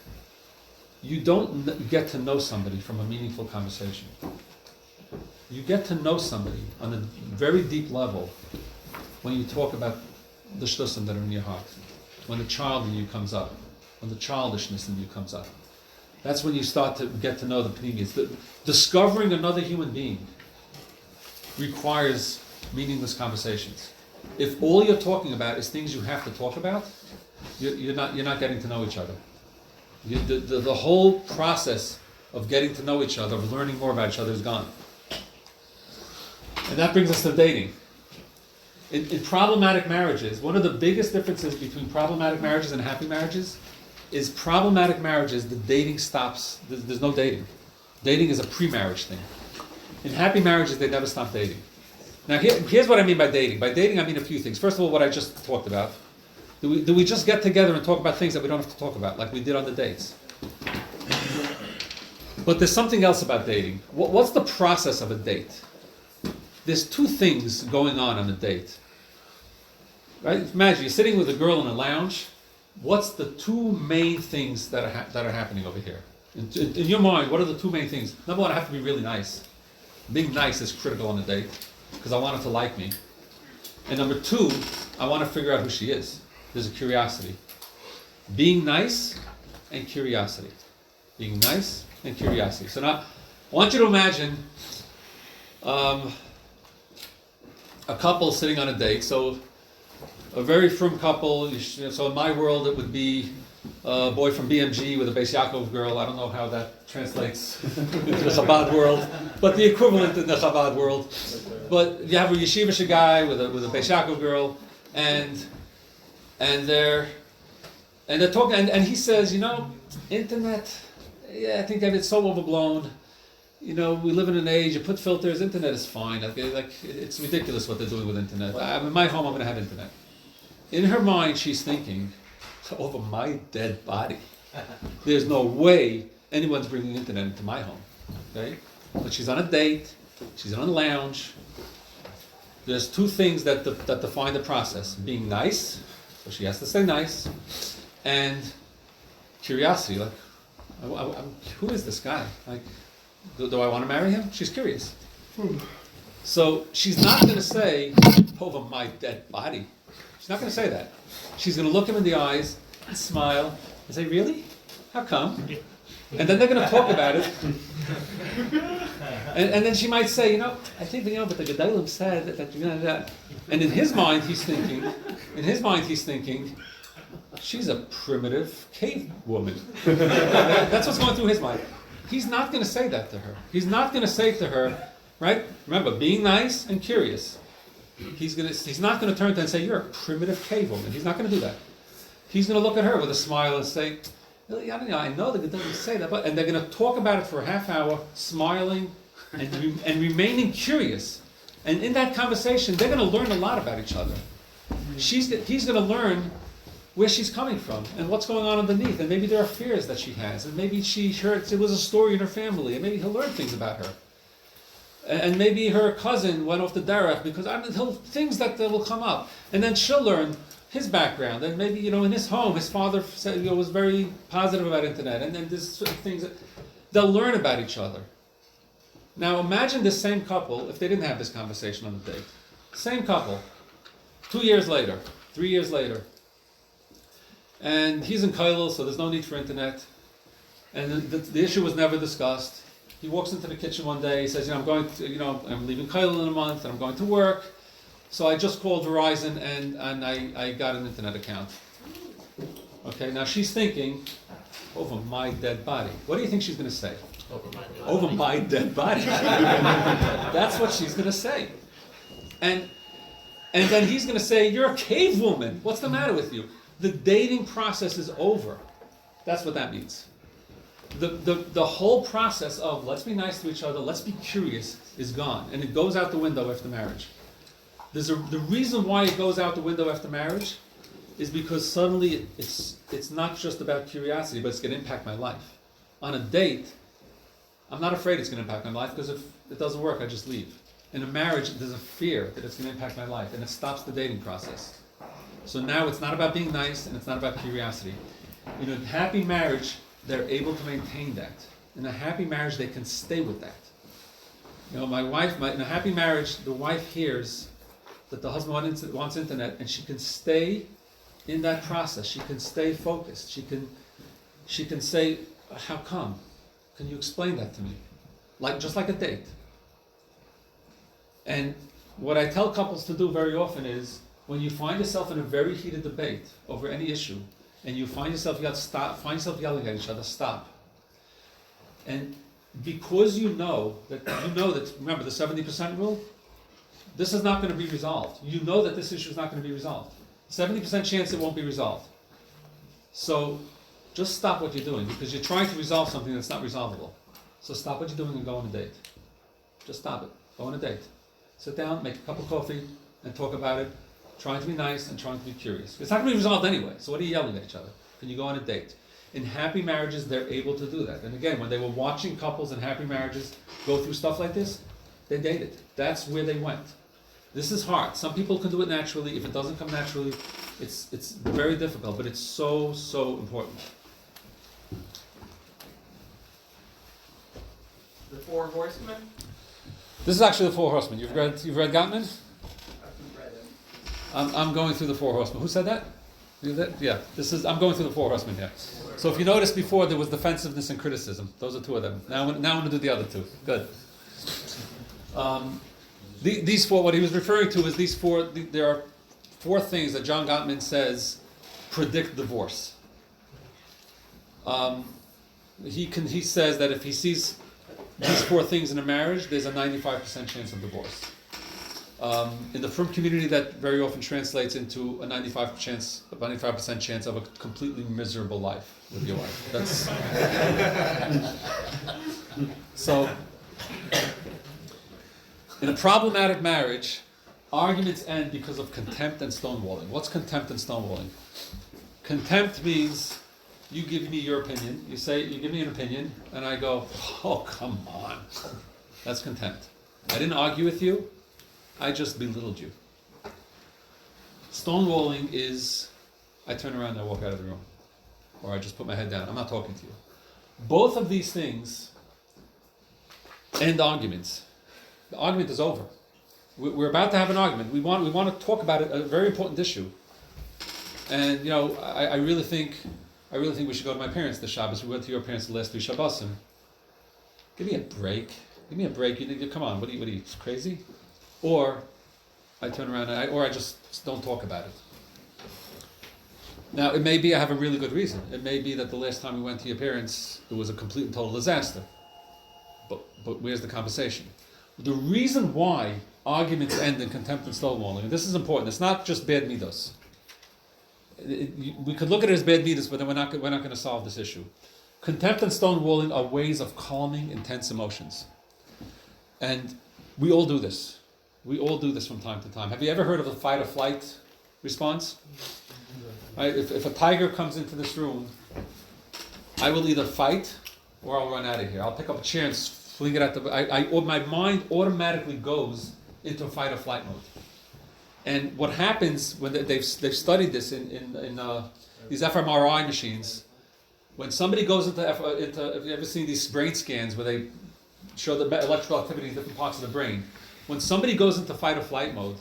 you don't get to know somebody from a meaningful conversation. You get to know somebody on a very deep level when you talk about the shtusim that are in your heart, when the child in you comes up, when the childishness in you comes up. That's when you start to get to know the pneumias. Discovering another human being requires meaningless conversations. If all you're talking about is things you have to talk about, you're not getting to know each other. The whole process of getting to know each other, of learning more about each other, is gone. And that brings us to dating. In problematic marriages, one of the biggest differences between problematic marriages and happy marriages is problematic marriages, the dating stops. There's no dating. Dating is a pre-marriage thing. In happy marriages, they never stop dating. Now, here's what I mean by dating. By dating, I mean a few things. First of all, what I just talked about. Do we just get together and talk about things that we don't have to talk about, like we did on the dates? But there's something else about dating. What's the process of a date? There's 2 things going on a date. Right? Imagine you're sitting with a girl in a lounge. What's the 2 main things that are happening over here? In your mind, what are the 2 main things? Number one, I have to be really nice. Being nice is critical on a date, because I want her to like me. And number 2, I want to figure out who she is. There's a curiosity. Being nice and curiosity. Being nice and curiosity. So now, I want you to imagine a couple sitting on a date. So a very frum couple. So in my world, it would be a boy from BMG with a Beis Yaakov girl. I don't know how that translates into the Chabad world, but the equivalent in the Chabad world. But you have a yeshivish guy with a Beis Yaakov girl, and they're talking, and he says, internet, yeah, I think that it's so overblown. We live in an age, you put filters, internet is fine. Like it's ridiculous what they're doing with internet. In my home, I'm going to have internet. In her mind, she's thinking, over my dead body. There's no way anyone's bringing internet into my home. Okay? But she's on a date, she's in a lounge. There's 2 things that define the process. Being nice, so she has to stay nice, and curiosity, like, who is this guy? Like, do I want to marry him? She's curious. So she's not going to say, over my dead body. She's not going to say that. She's going to look him in the eyes and smile and say, really? How come? And then they're going to talk about it. And then she might say, I think, but the Gedalim said that. And in his mind, he's thinking, she's a primitive cave woman. That's what's going through his mind. He's not going to say that to her. He's not going to say to her, right? Remember, being nice and curious. He's not going to turn to her and say, you're a primitive cave woman. He's not going to do that. He's going to look at her with a smile and say, I know that it doesn't say that, but, and they're going to talk about it for a half hour, smiling and remaining curious. And in that conversation, they're going to learn a lot about each other. He's going to learn where she's coming from and what's going on underneath, and maybe there are fears that she has, and maybe she heard it was a story in her family, and maybe he'll learn things about her. And maybe her cousin went off the derech because things that will come up, and then she'll learn his background, and maybe in his home, his father said, was very positive about internet, and then there's certain things that they'll learn about each other. Now imagine this same couple if they didn't have this conversation on the date. Same couple, 2 years later, 3 years later, and he's in Kailul, so there's no need for internet, and the issue was never discussed. He walks into the kitchen one day. He says, I'm leaving Kailul in a month, and I'm going to work. So I just called Verizon, and I got an internet account. Okay, now she's thinking, over my dead body. What do you think she's going to say? Over my dead body. That's what she's going to say. And then he's going to say, you're a cave woman. What's the matter with you? The dating process is over. That's what that means. The whole process of let's be nice to each other, let's be curious is gone. And it goes out the window after marriage. The reason why it goes out the window after marriage is because suddenly it's not just about curiosity, but it's going to impact my life. On a date, I'm not afraid it's going to impact my life because if it doesn't work, I just leave. In a marriage, there's a fear that it's going to impact my life, and it stops the dating process. So now it's not about being nice, and it's not about curiosity. In a happy marriage, they're able to maintain that. In a happy marriage, they can stay with that. My wife, in a happy marriage, the wife hears that the husband wants internet, and she can stay in that process. She can stay focused. She can say, how come? Can you explain that to me? Just like a date. And what I tell couples to do very often is, when you find yourself in a very heated debate over any issue, and you find yourself yelling at each other, stop. And because you know that remember the 70% rule? This is not going to be resolved. You know that this issue is not going to be resolved. 70% chance it won't be resolved. So just stop what you're doing, because you're trying to resolve something that's not resolvable. So stop what you're doing and go on a date. Just stop it. Go on a date. Sit down, make a cup of coffee, and talk about it. Trying to be nice and trying to be curious. It's not going to be resolved anyway, so what are you yelling at each other? Can you go on a date? In happy marriages, they're able to do that. And again, when they were watching couples in happy marriages go through stuff like this, they dated. That's where they went. This is hard. Some people can do it naturally. If it doesn't come naturally, it's very difficult, but it's so important. The Four Horsemen? This is actually the Four Horsemen. You've read Gottman? I'm going through the Four Horsemen. Who said that? Yeah. I'm going through the Four Horsemen here. So if you noticed before, there was defensiveness and criticism. Those are two of them. Now I'm going to do the other two. Good. These four. What he was referring to is these four. There are four things that John Gottman says predict divorce. He says that if he sees these four things in a marriage, there's a 95% chance of divorce. In the frum community, that very often translates into a 95% chance of a completely miserable life with your wife. That's so. In a problematic marriage, arguments end because of contempt and stonewalling. What's contempt and stonewalling? Contempt means you give me your opinion. You give me an opinion, and I go, oh, come on. That's contempt. I didn't argue with you. I just belittled you. Stonewalling is, I turn around and I walk out of the room. Or I just put my head down. I'm not talking to you. Both of these things end arguments. The argument is over. We're about to have an argument. We want to talk about a very important issue. And I really think we should go to my parents this Shabbos. We went to your parents the last 3 Shabbosim. Give me a break. You come on. What are you crazy? Or I turn around or I just don't talk about it. Now, it may be I have a really good reason. It may be that the last time we went to your parents, it was a complete and total disaster. But where's the conversation? The reason why arguments end in contempt and stonewalling, and this is important, it's not just bad midos. We could look at it as bad midos, but then we're not going to solve this issue. Contempt and stonewalling are ways of calming intense emotions. And we all do this. We all do this from time to time. Have you ever heard of a fight or flight response? Right? If a tiger comes into this room, I will either fight or I'll run out of here. I'll pick up a chair and fling it at my mind automatically goes into a fight or flight mode. And what happens when they've studied this in these fMRI machines, when somebody goes into have you ever seen these brain scans where they show the electrical activity in different parts of the brain? When somebody goes into fight or flight mode,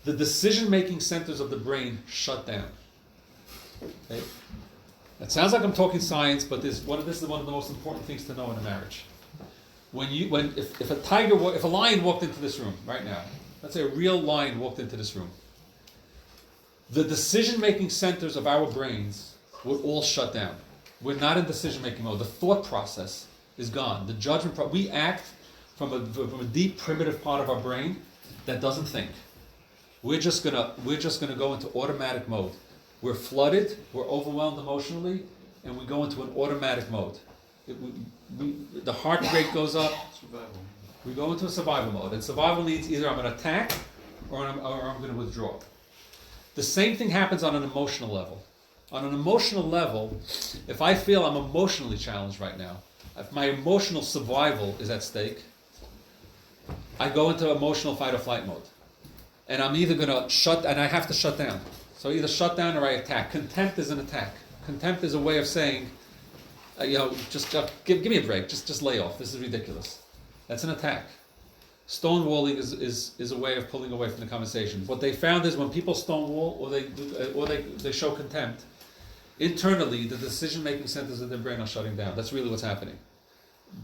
the decision-making centers of the brain shut down. Okay? It sounds like I'm talking science, but this is one of the most important things to know in a marriage. If a lion walked into this room right now, let's say a real lion walked into this room, the decision-making centers of our brains would all shut down. We're not in decision-making mode. The thought process is gone. The judgment we act from a deep primitive part of our brain that doesn't think. We're just gonna go into automatic mode. We're flooded, we're overwhelmed emotionally, and we go into an automatic mode. The heart rate goes up. Survival. We go into a survival mode, and survival means either I'm going to attack or I'm going to withdraw. The same thing happens on an emotional level. On an emotional level, if I feel I'm emotionally challenged right now, if my emotional survival is at stake, I go into emotional fight or flight mode. And I'm either going to I have to shut down. So either shut down or I attack. Contempt is an attack. Contempt is a way of saying, just give me a break. Just lay off. This is ridiculous. That's an attack. Stonewalling is a way of pulling away from the conversation. What they found is when people stonewall or they show contempt, internally the decision-making centers of their brain are shutting down. That's really what's happening.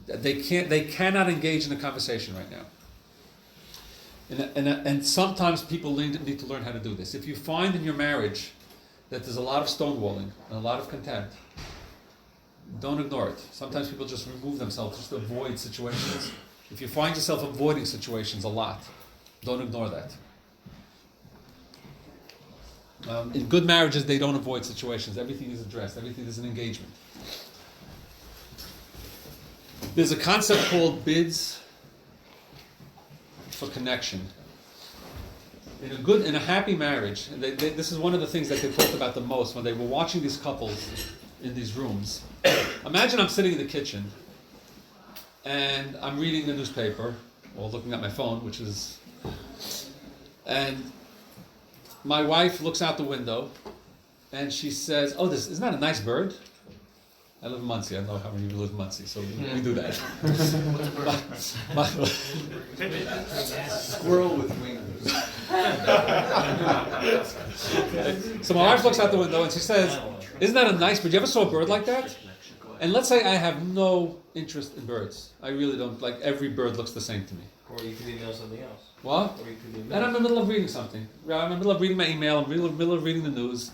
They cannot engage in the conversation right now. And sometimes people need to learn how to do this. If you find in your marriage that there's a lot of stonewalling and a lot of contempt, don't ignore it. Sometimes people just remove themselves just to avoid situations. If you find yourself avoiding situations a lot, don't ignore that. In good marriages, they don't avoid situations. Everything is addressed. Everything is an engagement. There's a concept called bids for connection. In a happy marriage, and this is one of the things that they talked about the most when they were watching these couples in these rooms. Imagine I'm sitting in the kitchen and I'm reading the newspaper or looking at my phone, and my wife looks out the window and she says, "Oh, isn't that a nice bird?" I live in Muncie. I don't know how many of you live in Muncie, so we do that. Squirrel with wings. So my wife looks out the window and she says, "Isn't that a nice bird? You ever saw a bird like that?" And let's say I have no interest in birds. I really don't. Like, every bird looks the same to me. Or you could email something else. What? Or you could email. And I'm in the middle of reading something. I'm in the middle of reading my email. I'm in the middle of reading the news.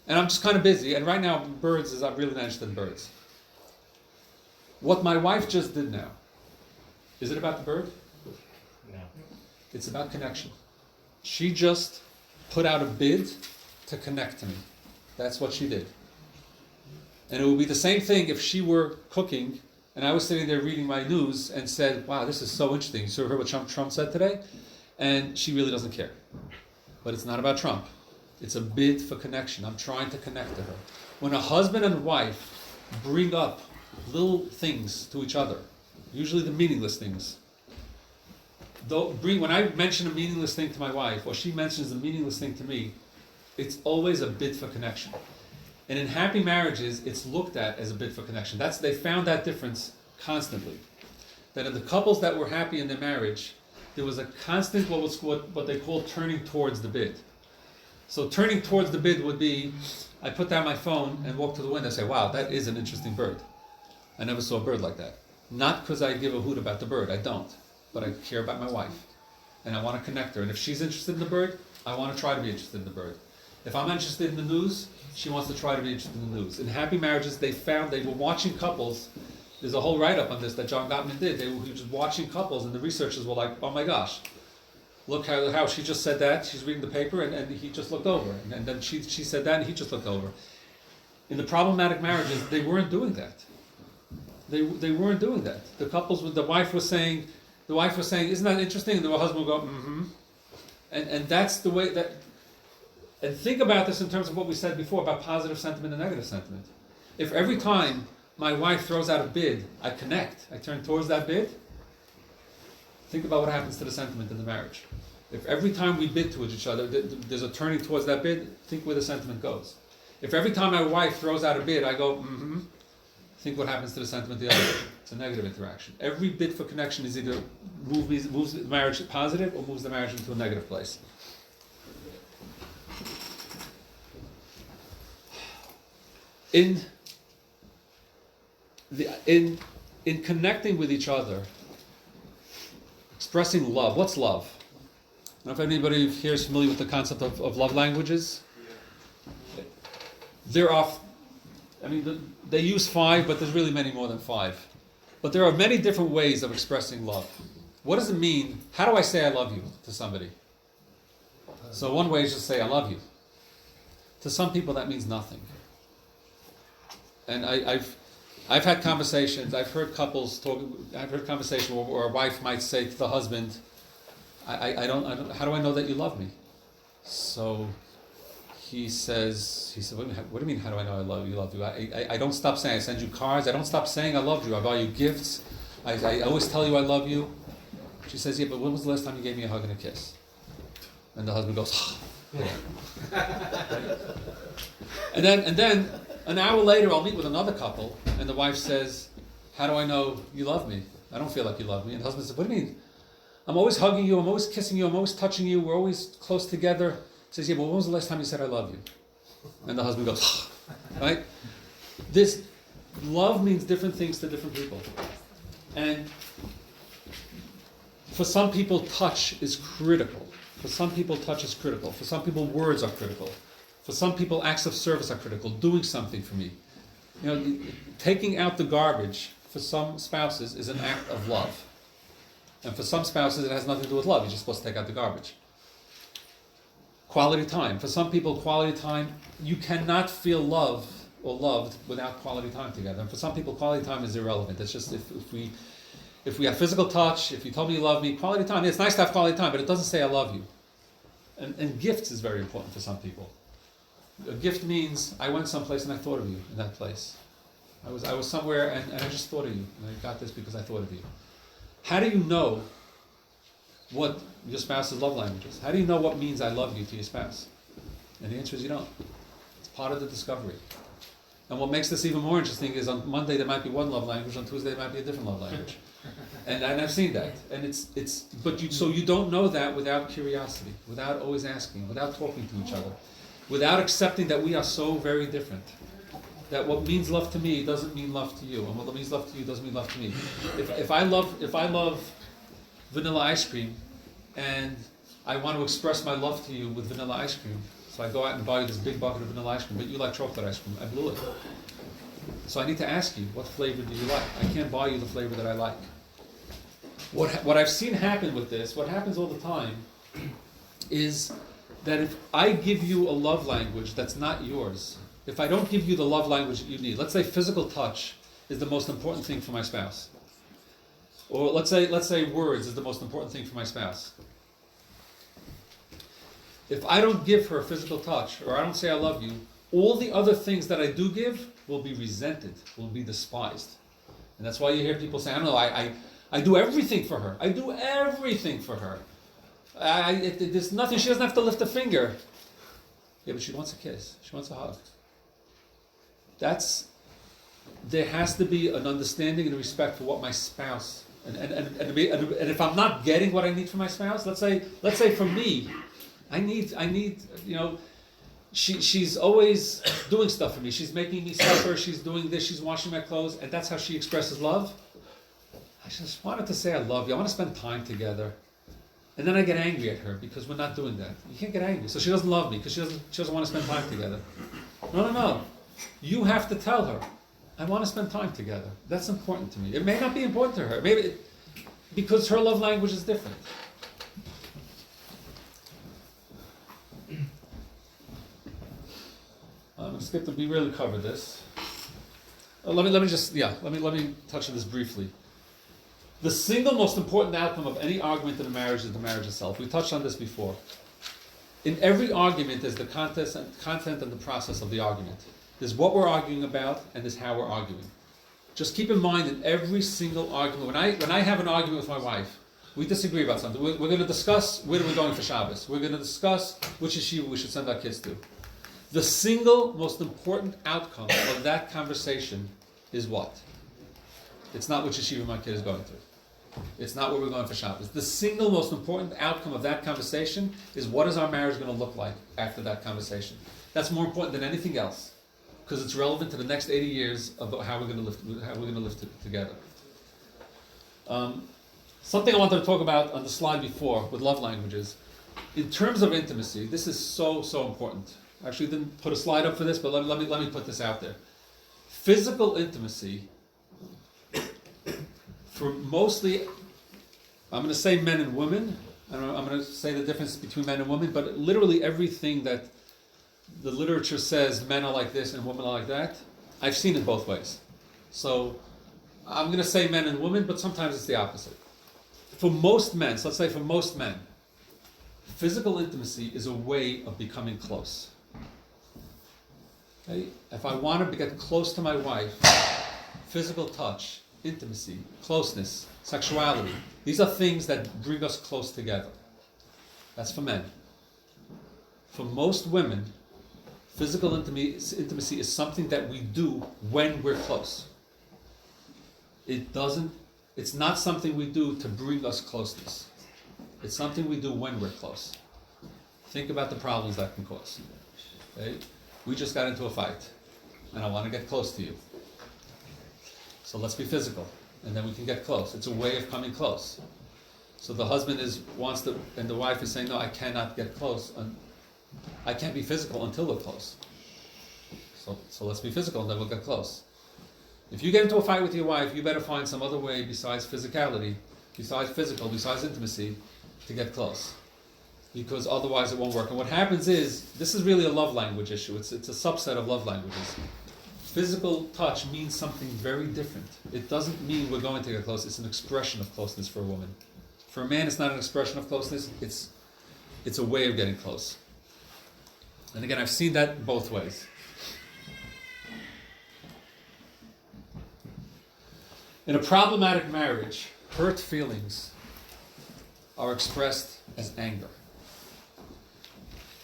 And I'm just kind of busy. And right now, I'm really not interested in birds. What my wife just did now, is it about the bird? No. It's about connection. She just put out a bid to connect to me. That's what she did. And it would be the same thing if she were cooking and I was sitting there reading my news and said, "Wow, this is so interesting. You heard what Trump said today?" And she really doesn't care. But it's not about Trump. It's a bid for connection. I'm trying to connect to her. When a husband and wife bring up little things to each other, usually the meaningless things, when I mention a meaningless thing to my wife, or she mentions a meaningless thing to me, it's always a bid for connection. And in happy marriages, it's looked at as a bid for connection. They found that difference constantly. That in the couples that were happy in their marriage, there was a constant what they call turning towards the bid. So turning towards the bid would be, I put down my phone and walk to the window and say, "Wow, that is an interesting bird. I never saw a bird like that." Not because I give a hoot about the bird, I don't. But I care about my wife. And I want to connect her. And if she's interested in the bird, I want to try to be interested in the bird. If I'm interested in the news, she wants to try to be interested in the news. In happy marriages, they were watching couples. There's a whole write-up on this that John Gottman did. He was just watching couples, and the researchers were like, oh my gosh, look how she just said that. She's reading the paper, and he just looked over. And then she said that, and he just looked over. In the problematic marriages, they weren't doing that. They weren't doing that. The couples, the wife was saying, isn't that interesting? And the husband would go, mm-hmm. And that's the way that, and think about this in terms of what we said before about positive sentiment and negative sentiment. If every time my wife throws out a bid, I connect, I turn towards that bid, think about what happens to the sentiment in the marriage. If every time we bid towards each other, there's a turning towards that bid, think where the sentiment goes. If every time my wife throws out a bid, I go, mm-hmm, think what happens to the sentiment the other way. It's a negative interaction. Every bid for connection is either moves the marriage positive or moves the marriage into a negative place. In connecting with each other, expressing love. What's love? I don't know if anybody here is familiar with the concept of love languages. There are, they use 5, but there's really many more than 5. But there are many different ways of expressing love. What does it mean? How do I say I love you to somebody? So one way is to say I love you. To some people that means nothing. And I've had conversations. I've heard couples talk. I've heard conversations where a wife might say to the husband, "I don't. How do I know that you love me?" So he says, "What do you mean? How do I know I love you? I don't stop saying. I send you cards. I don't stop saying I love you. I buy you gifts. I always tell you I love you." She says, "Yeah, but when was the last time you gave me a hug and a kiss?" And the husband goes, and then an hour later, I'll meet with another couple, and the wife says, "How do I know you love me? I don't feel like you love me." And the husband says, "What do you mean? I'm always hugging you, I'm always kissing you, I'm always touching you, we're always close together." He says, "Yeah, but when was the last time you said I love you?" And the husband goes, right? This love means different things to different people. And for some people, touch is critical. For some people, touch is critical. For some people, words are critical. For some people, acts of service are critical. Doing something for me. Taking out the garbage for some spouses is an act of love. And for some spouses, it has nothing to do with love. You're just supposed to take out the garbage. Quality time. For some people, quality time, you cannot feel love or loved without quality time together. And for some people, quality time is irrelevant. It's just if we have physical touch, if you told me you love me, quality time, it's nice to have quality time, but it doesn't say I love you. And gifts is very important for some people. A gift means I went someplace and I thought of you in that place. I was somewhere and I just thought of you. And I got this because I thought of you. How do you know what your spouse's love language is? How do you know what means I love you to your spouse? And the answer is you don't. It's part of the discovery. And what makes this even more interesting is on Monday there might be one love language, on Tuesday there might be a different love language. And I've seen that. And so you don't know that without curiosity, without always asking, without talking to each other, without accepting that we are so very different. That what means love to me doesn't mean love to you, and what means love to you doesn't mean love to me. If I love vanilla ice cream, and I want to express my love to you with vanilla ice cream, so I go out and buy you this big bucket of vanilla ice cream, but you like chocolate ice cream, I blew it. So I need to ask you, what flavor do you like? I can't buy you the flavor that I like. What I've seen happen with this, what happens all the time, is that if I give you a love language that's not yours, if I don't give you the love language that you need, let's say physical touch is the most important thing for my spouse. Or let's say words is the most important thing for my spouse. If I don't give her physical touch, or I don't say I love you, all the other things that I do give will be resented, will be despised. And that's why you hear people say, I don't know, I do everything for her. I do everything for her. There's nothing, she doesn't have to lift a finger. Yeah, but she wants a kiss. She wants a hug. There has to be an understanding and a respect for what my spouse, and if I'm not getting what I need from my spouse, let's say for me, I need she's always doing stuff for me. She's making me supper, she's doing this, she's washing my clothes, and that's how she expresses love. I just wanted to say I love you. I want to spend time together. And then I get angry at her because we're not doing that. You can't get angry. So she doesn't love me because she doesn't want to spend time together. No. You have to tell her, I want to spend time together. That's important to me. It may not be important to her. Because her love language is different. I'm going to skip we really covered this. Let me touch on this briefly. The single most important outcome of any argument in a marriage is the marriage itself. We touched on this before. In every argument, there's the content and the process of the argument. There's what we're arguing about, and there's how we're arguing. Just keep in mind in every single argument, when I have an argument with my wife, we disagree about something. We're going to discuss where are we going for Shabbos. We're going to discuss which yeshiva we should send our kids to. The single most important outcome of that conversation is what? It's not which yeshiva my kid is going to. It's not where we're going for Shabbos. The single most important outcome of that conversation is what is our marriage going to look like after that conversation. That's more important than anything else because it's relevant to the next 80 years of how we're going to live together. Something I wanted to talk about on the slide before with love languages. In terms of intimacy, this is so important. I actually didn't put a slide up for this, but let me put this out there. Physical intimacy, for mostly, I'm going to say men and women. I'm going to say the difference between men and women, but literally everything that the literature says men are like this and women are like that, I've seen it both ways. So I'm going to say men and women, but sometimes it's the opposite. For most men, so let's say for most men, physical intimacy is a way of becoming close. Okay? If I want to get close to my wife, physical touch, intimacy, closeness, sexuality, these are things that bring us close together. That's for men. For most women, physical intimacy is something that we do when we're close. It's not something we do to bring us closeness. It's something we do when we're close. Think about the problems that can cause. Okay? We just got into a fight, and I want to get close to you. So let's be physical, and then we can get close. It's a way of coming close. So the husband and the wife is saying, no, I cannot get close. I can't be physical until we're close. So let's be physical, and then we'll get close. If you get into a fight with your wife, you better find some other way besides physicality, besides physical, besides intimacy, to get close. Because otherwise it won't work. And what happens is, this is really a love language issue. It's a subset of love languages. Physical touch means something very different. It doesn't mean we're going to get close. It's an expression of closeness for a woman. For a man, it's not an expression of closeness. It's a way of getting close. And again, I've seen that both ways. In a problematic marriage, hurt feelings are expressed as anger.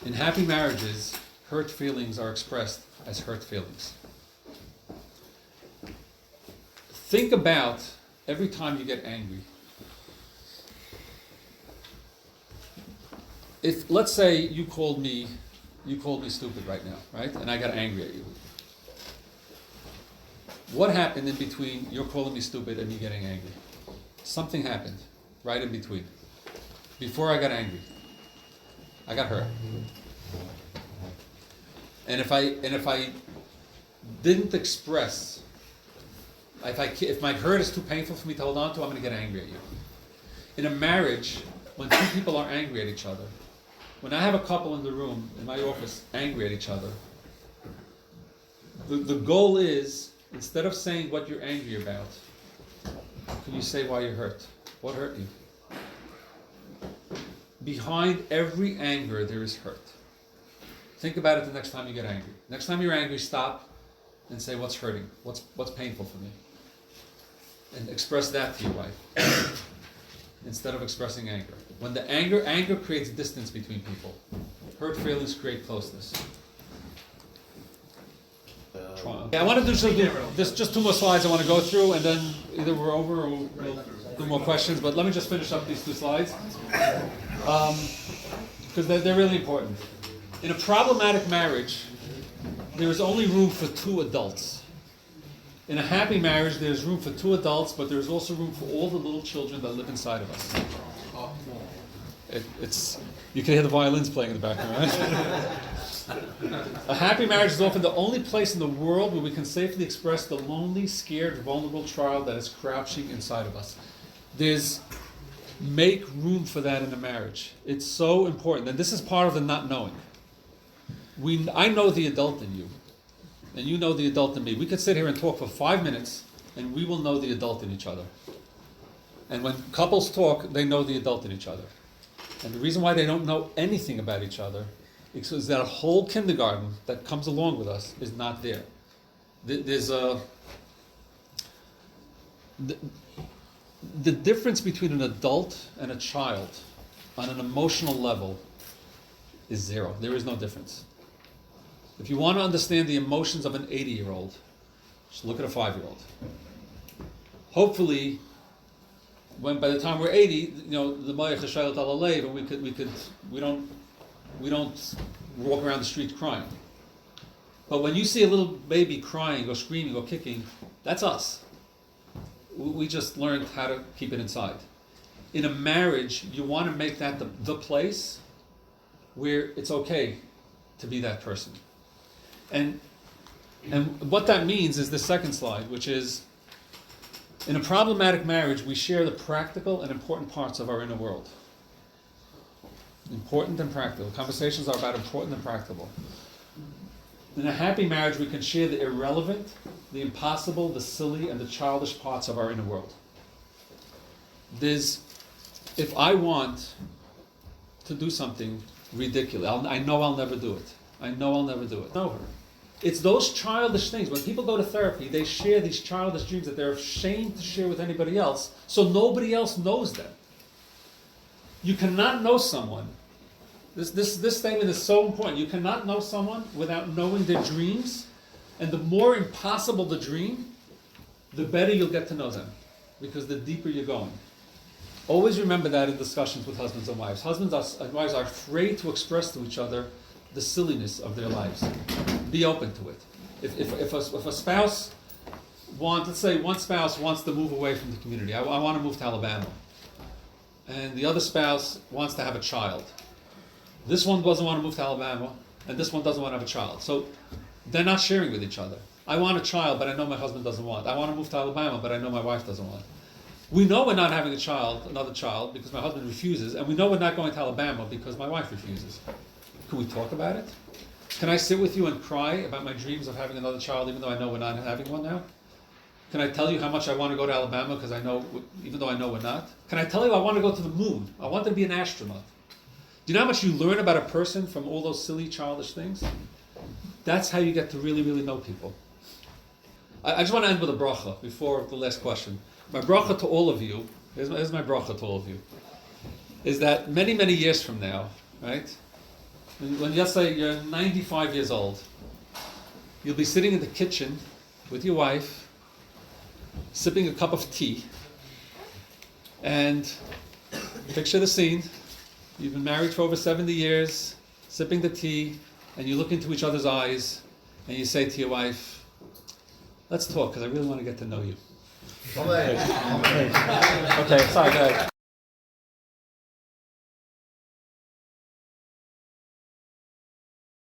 In happy marriages, hurt feelings are expressed as hurt feelings. Think about every time you get angry. If, let's say you called me stupid right now, right? And I got angry at you. What happened in between you're calling me stupid and me getting angry? Something happened right in between. Before I got angry, I got hurt. And if I didn't express, if my hurt is too painful for me to hold on to, I'm going to get angry at you. In a marriage, when two people are angry at each other, when I have a couple in the room, in my office, angry at each other, the goal is, instead of saying what you're angry about, can you say why you're hurt? What hurt you? Behind every anger, there is hurt. Think about it the next time you get angry. Next time you're angry, stop and say, what's hurting? What's painful for me? And express that to your wife instead of expressing anger. When the anger creates distance between people. Hurt feelings create closeness. I want to do just two more slides I want to go through, and then either we're over or we'll do more questions. But let me just finish up these two slides because they're really important. In a problematic marriage, there is only room for two adults. In a happy marriage, there's room for two adults, but there's also room for all the little children that live inside of us. It's you can hear the violins playing in the background, right? A happy marriage is often the only place in the world where we can safely express the lonely, scared, vulnerable child that is crouching inside of us. Make room for that in a marriage. It's so important. And this is part of the not knowing. I know the adult in you, and you know the adult in me. We could sit here and talk for 5 minutes, and we will know the adult in each other. And when couples talk, they know the adult in each other. And the reason why they don't know anything about each other is that a whole kindergarten that comes along with us is not there. There's the difference between an adult and a child on an emotional level is zero. There is no difference. If you want to understand the emotions of an 80-year-old, just look at a 5-year-old. Hopefully, by the time we're 80, the Mayach Shaylat al Alev, and we don't walk around the streets crying. But when you see a little baby crying or screaming or kicking, that's us. We just learned how to keep it inside. In a marriage, you want to make that the place where it's okay to be that person. And what that means is the second slide, which is, in a problematic marriage, we share the practical and important parts of our inner world. Important and practical. Conversations are about important and practical. In a happy marriage, we can share the irrelevant, the impossible, the silly, and the childish parts of our inner world. If I want to do something ridiculous, I know I'll never do it. I know I'll never do it. No. It's those childish things. When people go to therapy, they share these childish dreams that they're ashamed to share with anybody else, so nobody else knows them. You cannot know someone. This statement is so important. You cannot know someone without knowing their dreams, and the more impossible the dream, the better you'll get to know them, because the deeper you're going. Always remember that in discussions with husbands and wives. Husbands and wives are afraid to express to each other the silliness of their lives. Be open to it. If a spouse let's say one spouse wants to move away from the community. I want to move to Alabama. And the other spouse wants to have a child. This one doesn't want to move to Alabama, and this one doesn't want to have a child. So they're not sharing with each other. I want a child, but I know my husband doesn't want. I want to move to Alabama, but I know my wife doesn't want. We know we're not having another child, because my husband refuses, and we know we're not going to Alabama because my wife refuses. Can we talk about it? Can I sit with you and cry about my dreams of having another child, even though I know we're not having one now? Can I tell you how much I want to go to Alabama, because I know, even though I know we're not? Can I tell you I want to go to the moon? I want to be an astronaut. Do you know how much you learn about a person from all those silly, childish things? That's how you get to really, really know people. I just want to end with a bracha before the last question. My bracha to all of you, here's my bracha to all of you, is that many, many years from now, right? When let's say you're 95 years old, you'll be sitting in the kitchen with your wife, sipping a cup of tea, and picture the scene. You've been married for over 70 years, sipping the tea, and you look into each other's eyes, and you say to your wife, let's talk, because I really want to get to know you. Okay, sorry, go ahead.